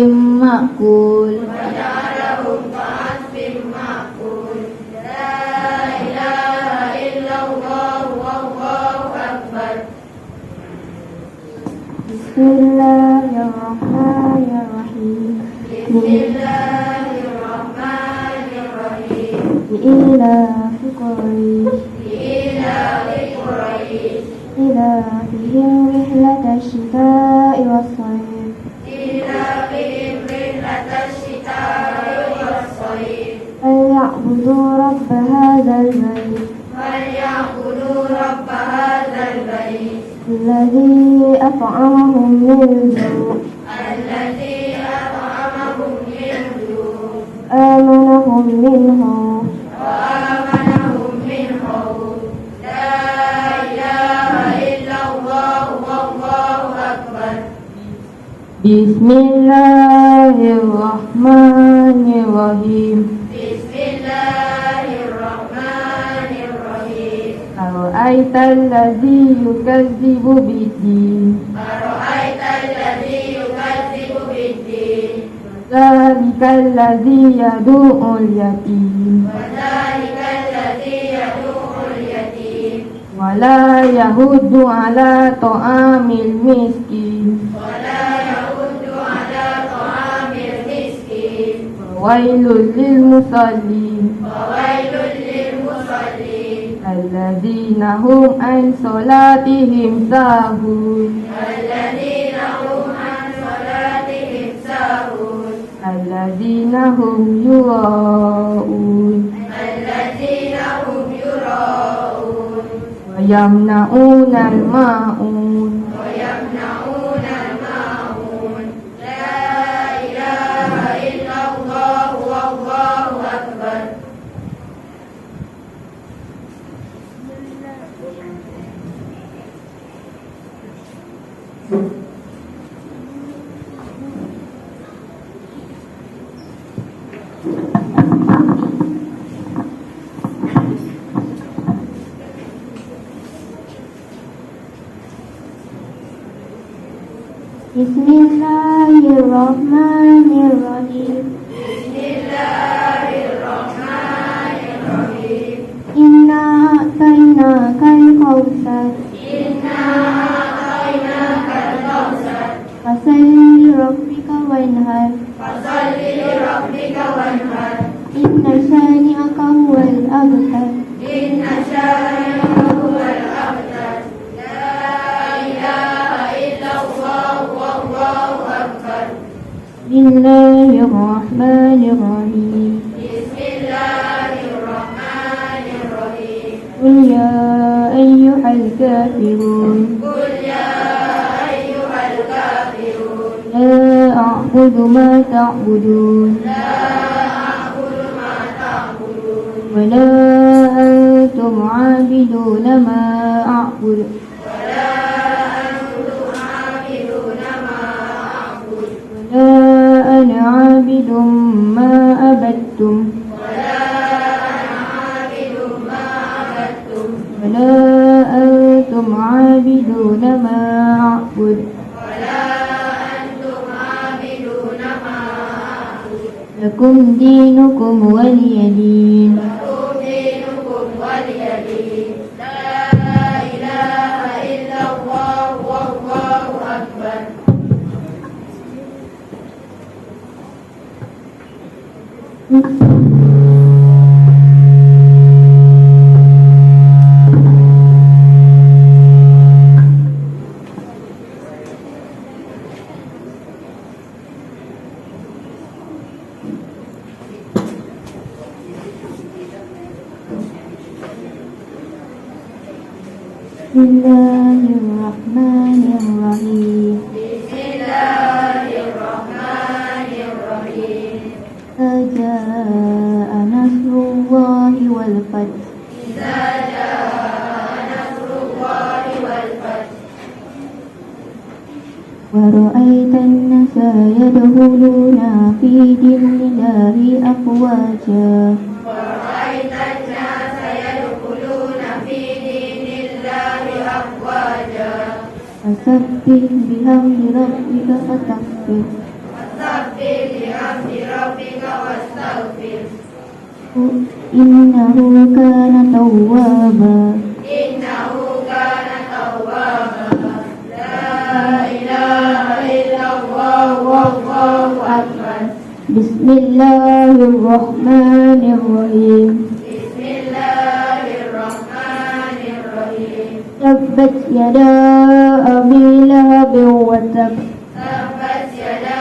مأكول وجعلهم كعصف مأكول لا إله إلا الله والله أكبر بسم الله الرحمن الرحيم بسم الله الرحمن الرحيم لإيلاف قريش لإيلاف قريش إيلافهم رحلة الشتاء والصيف إيلافهم رحلة الشتاء والصيف فليعبدوا رب هذا البيت فليعبدوا رب هذا البيت الذي أطعمهم من جوع الذي أطعمهم من جوع آمنهم من خوف وآمنهم من خوف لا إله إلا الله والله أكبر بسم الله الرحمن الرحيم بسم الله الرحمن أرأيت الذي يكذب بالدين أرأيت الذي يكذب بالدين ذلك الذي يدعو اليتيم وذلك الذي يدعو اليتيم ولا يحض على طعام المسكين ولا يحض على طعام المسكين ويل للمصلين وويل للمصلين الذين هم عن صلاتهم ساهون الذين هم عن صلاتهم ساهون الذين هم يراءون الذين هم يراءون ويمنعون الماعون ويمنعون الماعون لا إله إلا الله والله أكبر Bismillahirrahmanirrahim. Bismillahirrahmanirrahim. Inna a'tainakal kautsar Inna a'tainakal kautsar fasalli li rabbika wanhar fasalli li rabbika wanhar inna shani'aka huwal abtar. inna syani'aka huwal abtar. La ilaha illallah wallahu akbar. Bismillahirrahmanirrahim. Bismillahirrahmanirrahim. Qul ya ayyuhal kafirun Qul ya ayyuhal kafirun la a'budu ma ta'budun la a'budu ma ta'budun wa la antum 'abiduna ma a'budu wa la antum 'abiduna ma a'budu wa la ana 'abidun ma abattum wa la ana 'abidun ma abattum wa la antum 'abiduna ma a'budu wa la antum 'abiduna ma a'budu. lakum dinukum waliyadin. Lakum dinukum waliyadin. La ilaha illallah wallahu akbar. Bismillahirrahmanirrahim. Bismillahirrahmanirrahim. Jaa nasrullahi wal fath. Idza jaa nasrullahi wal fath. Wa ra'aitan nasa yadkhuluna fi dinillahi afwaja. ورأيت الناس يدخلون في دين الله أفواجا Fasabbih bihamdi rabbika fastaghfir. فسبح بحمد ربك واستغفر Innahu kana tawwaba. إنه كان توابا. لا إله إلا الله والله أكبر. Bismillahirrahmanirrahim. بسم الله الرحمن الرحيم. Tabbat yada abi lahabin wa tab. تبت يدا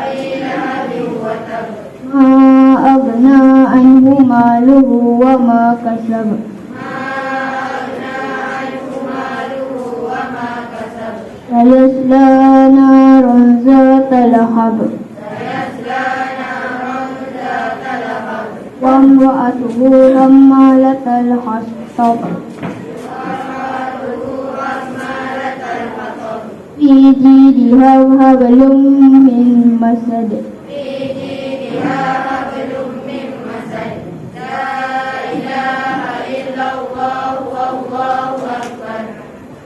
أبي لهب وتب. Ma aghna anhu maluhu wa ma kasab. ما أغنى عنه ماله وما كسب. Sayasla naran zata lahab. سيصلى نارا ذات لهب. Wa imra'atuhu hammalatal hatab. وامرأته حمالة الحطب. Fi jidha hablum min masad. في جيدها حبل من مسد. لا إله إلا الله والله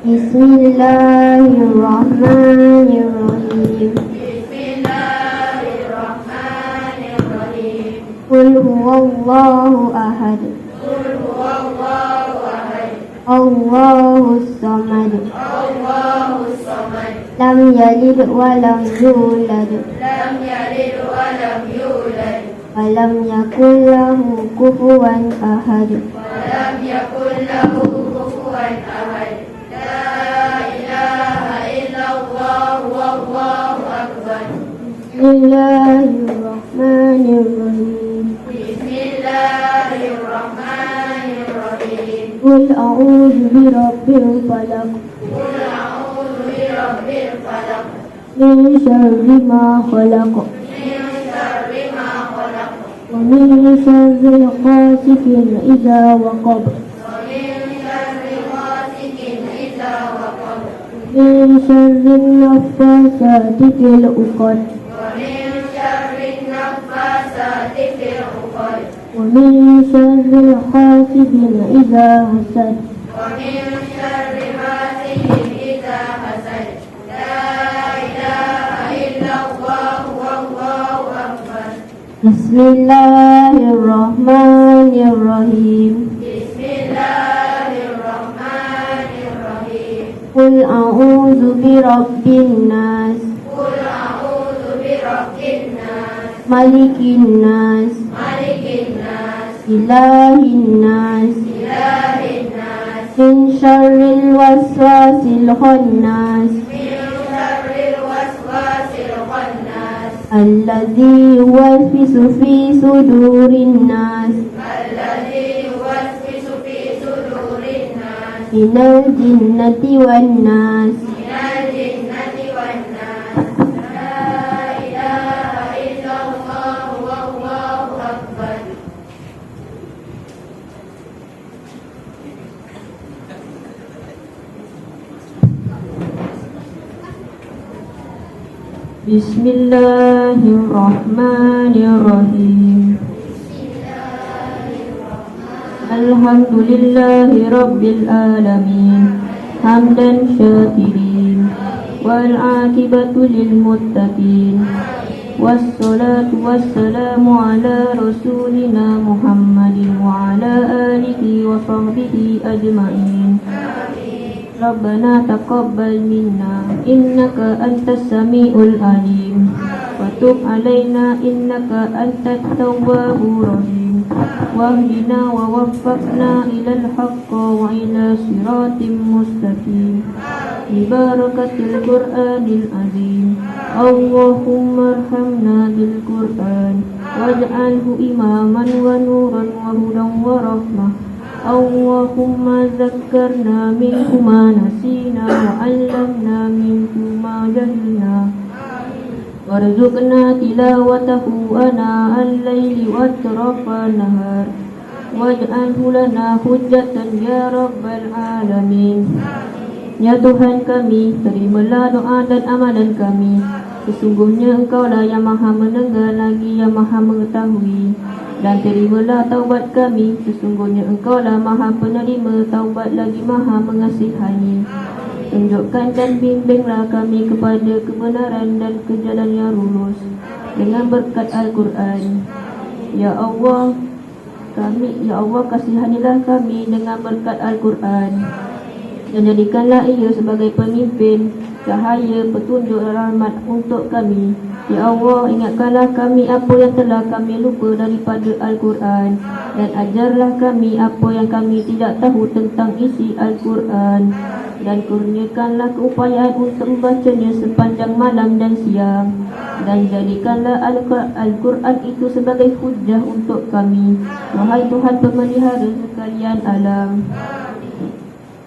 Bismillahirrahmanirrahim. Bismillahirrahmanirrahim. Qul huwallahu ahad. Qul huwallahu ahad. Allahus samad. Allahus samad. Lam yalid wa lam yulad. Lam yalid wa lam yulad. Wa lam yakul lahu kufuwan ahad. Wa lam yakul lahu kufuwan ahad. La ilaha illallah wallahu akbar. Bismillahirrahmanirrahim. Bismillahirrahmanirrahim. Qul a'udzu birabbil falaq. Qul a'udzu birabbil falaq. Min syarri ma khalaq. Min syarri ma khalaq. Wa min syarri ghasiqin idza waqab. Wa min syarri ghasiqin idza waqab. Min syarri naffasati fil 'uqad. Wa min syarri naffasati fil 'uqad. Wa min syarri hasidin idza hasad. Wa min syarri hasidin idza hasad. La ilaha illallah wallahu akbar. Bismillahirrahmanirrahim. Bismillahirrahmanirrahim. Qul a'udzu birabbin nas. Qul a'udzu birabbin nas. Malikin nas. Malikin nas. Ilahin nas. Ilahin nas. Min syarril waswasil khannas. Min syarril waswasil khannas. Alladzi yuwaswisu fi sudurin nas. Alladzi yuwaswisu fi sudurin nas. Minal jinnati wan nas. Minal jinnati wan nas. La ilaha illallah wallahu akbar. Bismillahirrahmanirrahim. Alhamdulillahi rabbil alamin. Hamdan syakirin. Wal akibatu lil muttaqin. Wassalatu wassalamu ala rasulina Muhammadin wa ala alihi wa sahbihi ajma'in. Rabbana taqabbal minna innaka antas samiul alim wa tub alaina innaka antat tawwabur rahim wahdina wa waffaqna ilal haqqa wa ila siratim mustaqim bi barakatil qur'anil azim. Allahumma arhamna bil qur'an waj'alhu imaman wa nuran wa hudan wa rahmah. Allahumma zakkarna minhu ma nasina wa 'allamna minhu ma jahilna warzuqna tilawatahu ana al-laili wa atrafa nahar waj'alhu lana hujjatan ya rabbal alamin. Ya Tuhan kami, terimalah doa dan amalan kami. Sesungguhnya Engkaulah yang maha mendengar lagi yang maha mengetahui. Dan terimalah taubat kami. Sesungguhnya Engkaulah maha penerima taubat lagi maha mengasihani. Tunjukkan dan bimbinglah kami kepada kebenaran dan ke jalan yang lurus dengan berkat Al-Quran. Ya Allah kasihanilah kami dengan berkat Al-Quran dan jadikanlah ia sebagai pemimpin, cahaya, petunjuk dan rahmat untuk kami. Ya Allah, ingatkanlah kami apa yang telah kami lupa daripada Al-Quran dan ajarlah kami apa yang kami tidak tahu tentang isi Al-Quran dan kurniakanlah keupayaan untuk membacanya sepanjang malam dan siang dan jadikanlah Al-Quran itu sebagai hujjah untuk kami. Wahai Tuhan pemelihara sekalian alam,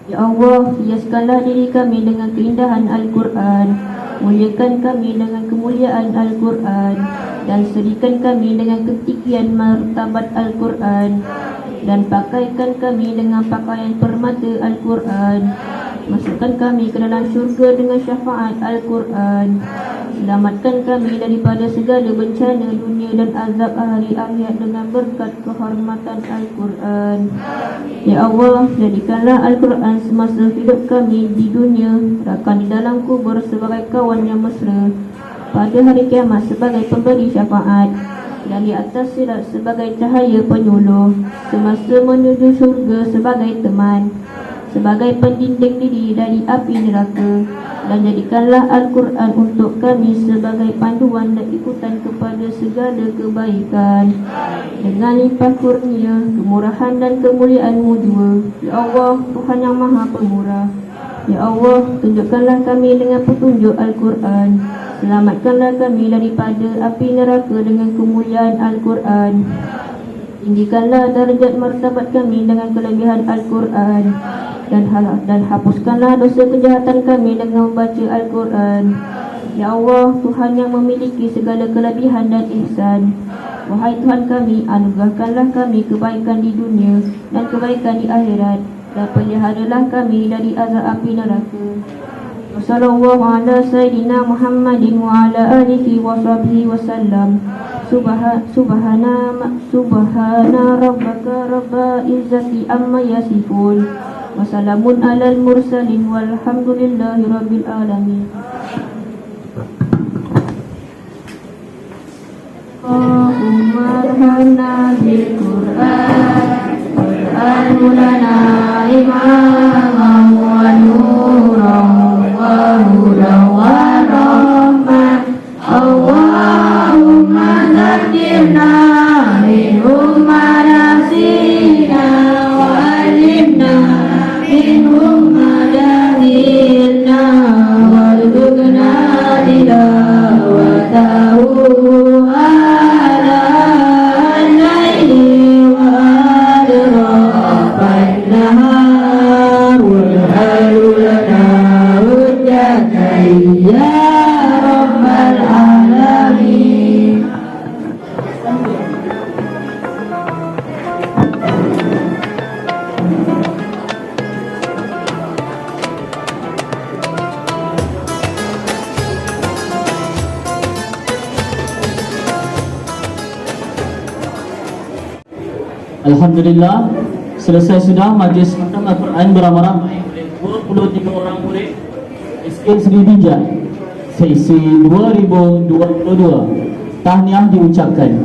Ya Allah, hiaskanlah diri kami dengan keindahan Al-Quran, muliakan kami dengan kemuliaan Al-Quran dan serikan kami dengan ketinggian martabat Al-Quran dan pakaikan kami dengan pakaian permata Al-Quran. Masukkan kami ke dalam syurga dengan syafaat Al-Quran. selamatkan kami daripada segala bencana dunia dan azab hari akhirat dengan berkat kehormatan Al-Quran. Ya Allah, jadikanlah Al-Quran semasa hidup kami di dunia, rakan di dalam kubur sebagai kawan yang mesra, pada hari kiamat sebagai pemberi syafaat, dan di atas sirat sebagai cahaya penyuluh, semasa menuju syurga sebagai teman, sebagai pendinding diri dari api neraka. Dan jadikanlah Al-Quran untuk kami sebagai panduan dan ikutan kepada segala kebaikan, dengan limpah kurnia, kemurahan dan kemuliaan-Mu jua. Ya Allah, Tuhan yang Maha Pemurah. Ya Allah, tunjukkanlah kami dengan petunjuk Al-Quran, selamatkanlah kami daripada api neraka dengan kemuliaan Al-Quran. Tinggikanlah darjat martabat kami dengan kelebihan Al-Quran, dan hapuskanlah dosa kejahatan kami dengan membaca Al-Quran. Ya Allah, Tuhan yang memiliki segala kelebihan dan ihsan, wahai Tuhan kami, anugerahkanlah kami kebaikan di dunia dan kebaikan di akhirat, dan peliharalah kami dari azab api neraka. Wassallallahu ala sayyidina Muhammadin wa ala alihi wa sahbihi wasallam. Subhana rabbaka rabbil izzati amma yasifun, wassalamun alal mursalin walhamdulillahi rabbil alamin. Allahumma arhamna bil Qur'an lana imaman wa nuran wa hudan wa rahmah. Allahumma zakkirna minhum ma nasina wa alimna minhum ma jahilna warzuqna tilawatahu ala al-laili wa adrafan nahar waj'al lana hujjatan ya rabbal alamin. Alhamdulillah, selesai sudah majlis khatam Al-Quran beramai-ramai oleh 23 orang murid SK Seri Binjai sesi 2022. Tahniah diucapkan.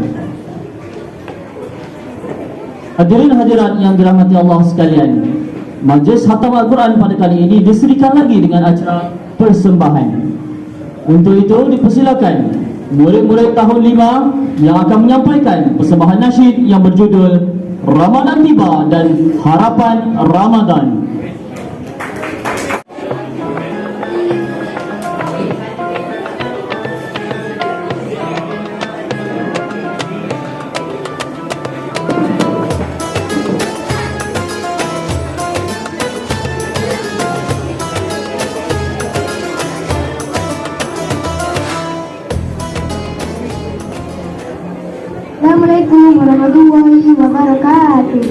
Hadirin hadirat yang dirahmati Allah sekalian, majlis khatam Al-Quran pada kali ini diserikan lagi dengan acara persembahan. Untuk itu dipersilakan murid-murid tahun 5 yang akan menyampaikan persembahan nasyid yang berjudul Ramadan Tiba dan Harapan Ramadan. Assalamualaikum warahmatullahi wabarakatuh.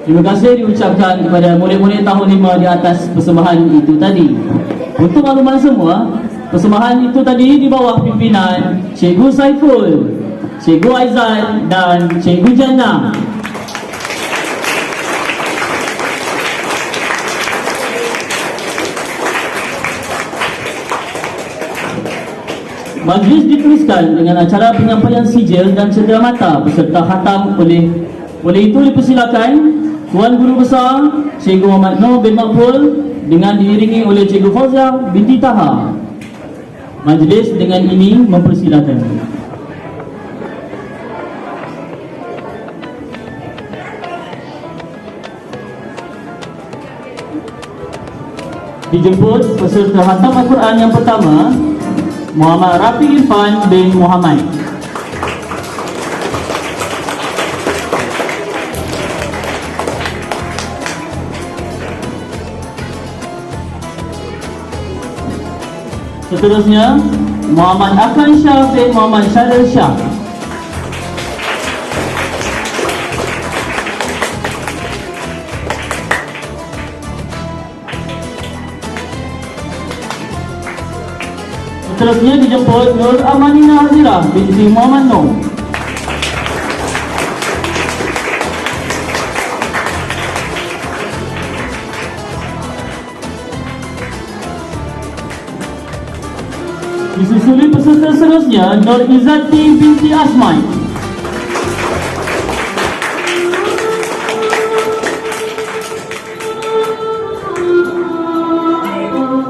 Terima kasih diucapkan kepada murid-murid tahun 5 di atas persembahan itu tadi. Untuk makluman semua, persembahan itu tadi di bawah pimpinan Cikgu Saiful, Cikgu Aizat dan Cikgu Jannah. Majlis dituliskan dengan acara penyampaian sijil dan cendera mata beserta khatam oleh itu dipersilakan Tuan Guru Besar Cikgu Muhammad Noor bin Makbul dengan diiringi oleh Cikgu Fauzia binti Taha. Majlis dengan ini mempersilakan. Dijemput peserta khatam Al-Quran yang pertama, Muhammad Rafi Irfan bin Muhammad. Seterusnya, Muhammad Akan Shah bin Muhammad Syaril Shah. Seterusnya dijemput Nur Amanina Hazirah binti Muhammad Noor. Disusuli peserta seterusnya Nur Izzati binti Asmai.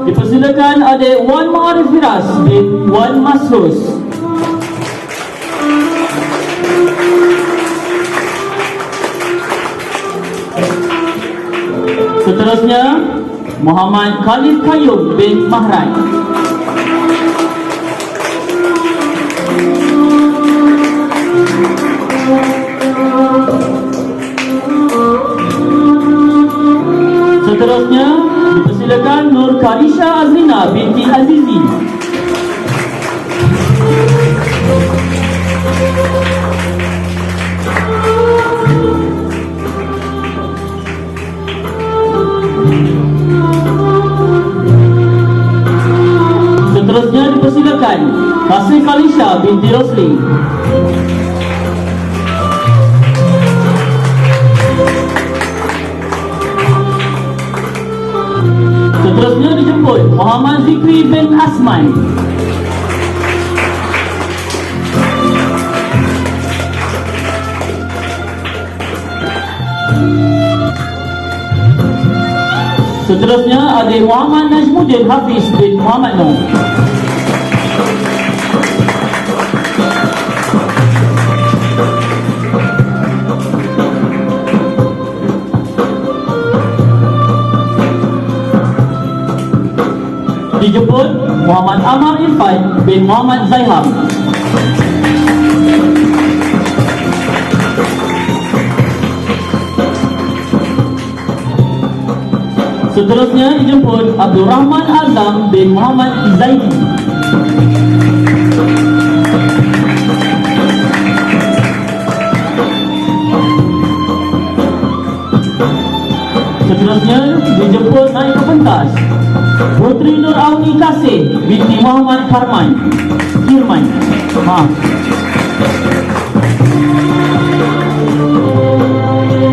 Dipersilakan adik Wan Ma'arif Firas bin Wan Masrus. Seterusnya Muhammad Khalid Qayyum bin Mahran. Seterusnya dipersilakan Nur Karisha Azrina binti Azizi. Seterusnya dipersilakan Kasih Khalisha binti Rosli. Seterusnya dijemput Muhammad Zikri bin Asman. Seterusnya adik Muhammad Najmuddin Hafiz bin Muhammad Noor. Dijemput Muhammad Amar Irfan bin Muhammad Zaiham. Seterusnya dijemput Abdul Rahman Azam bin Muhammad Zaidi. Seterusnya dijemput naik ke pentas Putri Nur Auni Kasih binti Muhammad Kirman.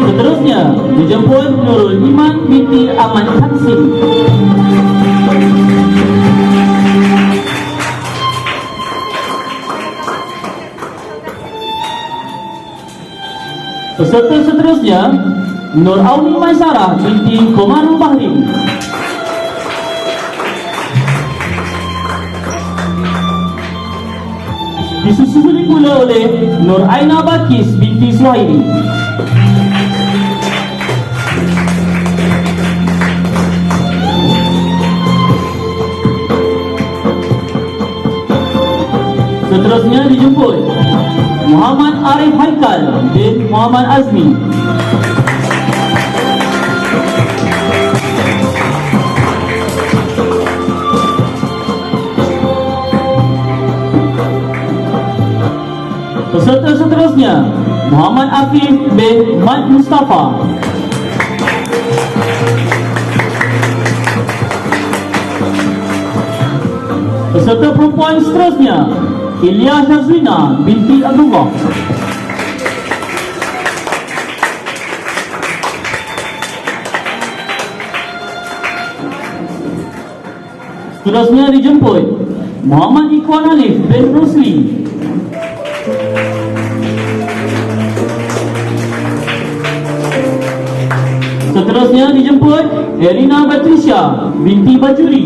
Seterusnya dijemput Nurul Iman binti Aman Tansim. Peserta seterusnya Nur Auni Maisarah binti Komarul Bahri. Disusuli pula oleh Nur Aina Bakis binti Suhaili. Seterusnya dijemput Muhammad Arif Haikal bin Muhammad Azmi. Peserta seterusnya Muhammad Afif bin Mat Mustafa. Peserta perempuan seterusnya, Ilya Syazwina binti Abdullah. Seterusnya dijemput Muhammad Ikhwan Alif bin Rusli. Seterusnya dijemput Erina Patricia binti Bajuri.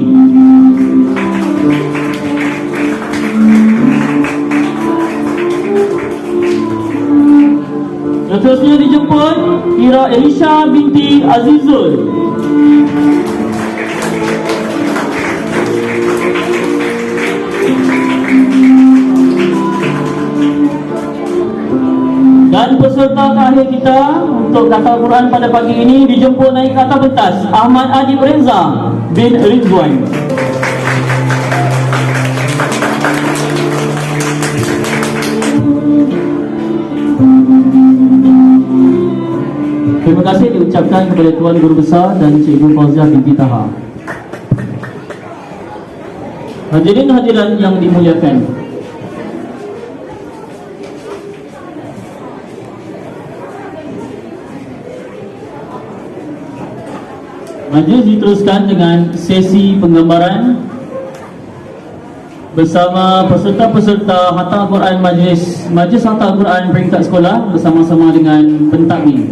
Seterusnya dijemput Ira Elisha binti Azizul. Dan peserta terakhir kita untuk kata Quran pada pagi ini dijemput naik kata pentas Ahmad Adib Reza bin Rizwan. Terima kasih diucapkan kepada Tuan Guru Besar dan Cikgu Fauziah binti Taha. Hadirin hadirat yang dimuliakan, majlis diteruskan dengan sesi penggambaran bersama peserta-peserta Khatam Quran Majlis Khatam Quran peringkat sekolah bersama-sama dengan pentakmir.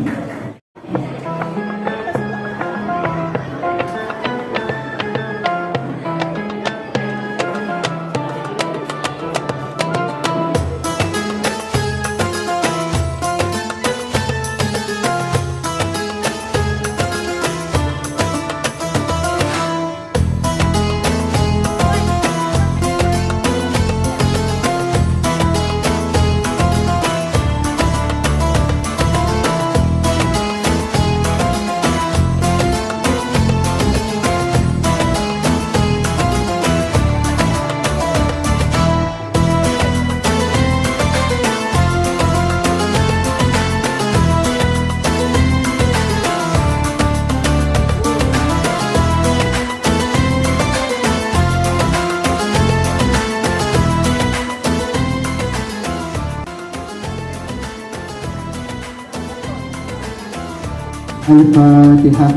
Al-Fatihah.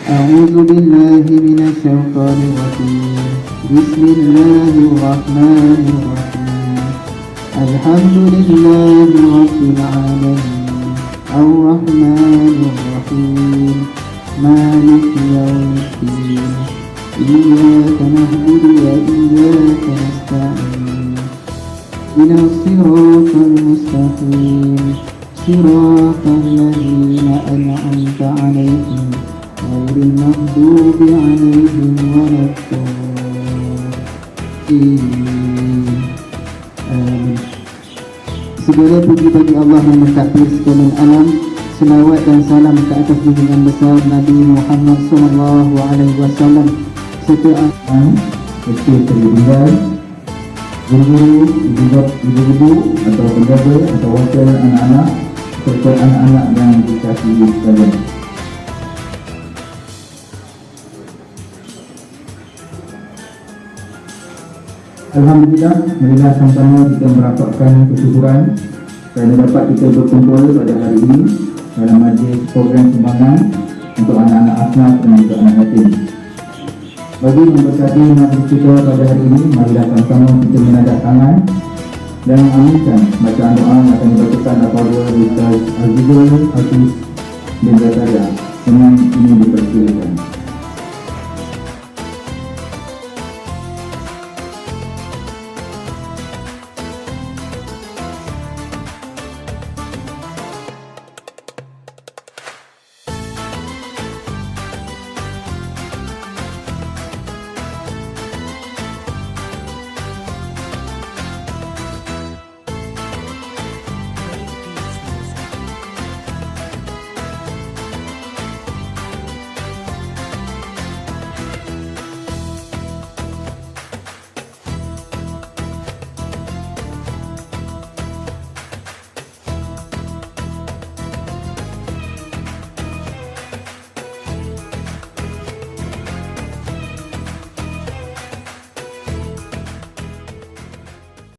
A'udzu billahi minasy syaithanir rajim. Bismillahirrahmanirrahim. Alhamdulillahi rabbil alamin. Ar-Rahmanir Rahim. Maliki yaumiddin. Iyyaka na'budu wa iyyaka nasta'in. Ihdinas siratal mustaqim. صراط الذين أنعمت عليهم غير المغضوب عليهم ولا الضالين. Amin. Segala puji bagi Allah yang mentadbir sekalian alam. Selawat dan salam ke atas junjungan besar Nabi Muhammad sallallahu alaihi wasallam serta Ketua Terlibat, guru-guru, ibu-ibu atau penjaga atau wakil anak-anak serta anak-anak yang dikasihi sekalian. Alhamdulillah, marilah sama-sama kita merapatkan kesyukuran kerana dapat kita berkumpul pada hari ini dalam majlis program sumbangan untuk anak-anak asnaf dan juga anak yatim. Bagi memberkati majlis kita pada hari ini, marilah sama-sama kita menadak tangan dan mengaminkan bacaan doa yang akan dibacakan apabila Ustaz Azizul Hafiz bin Zakaria. Dengan ini dipersilakan.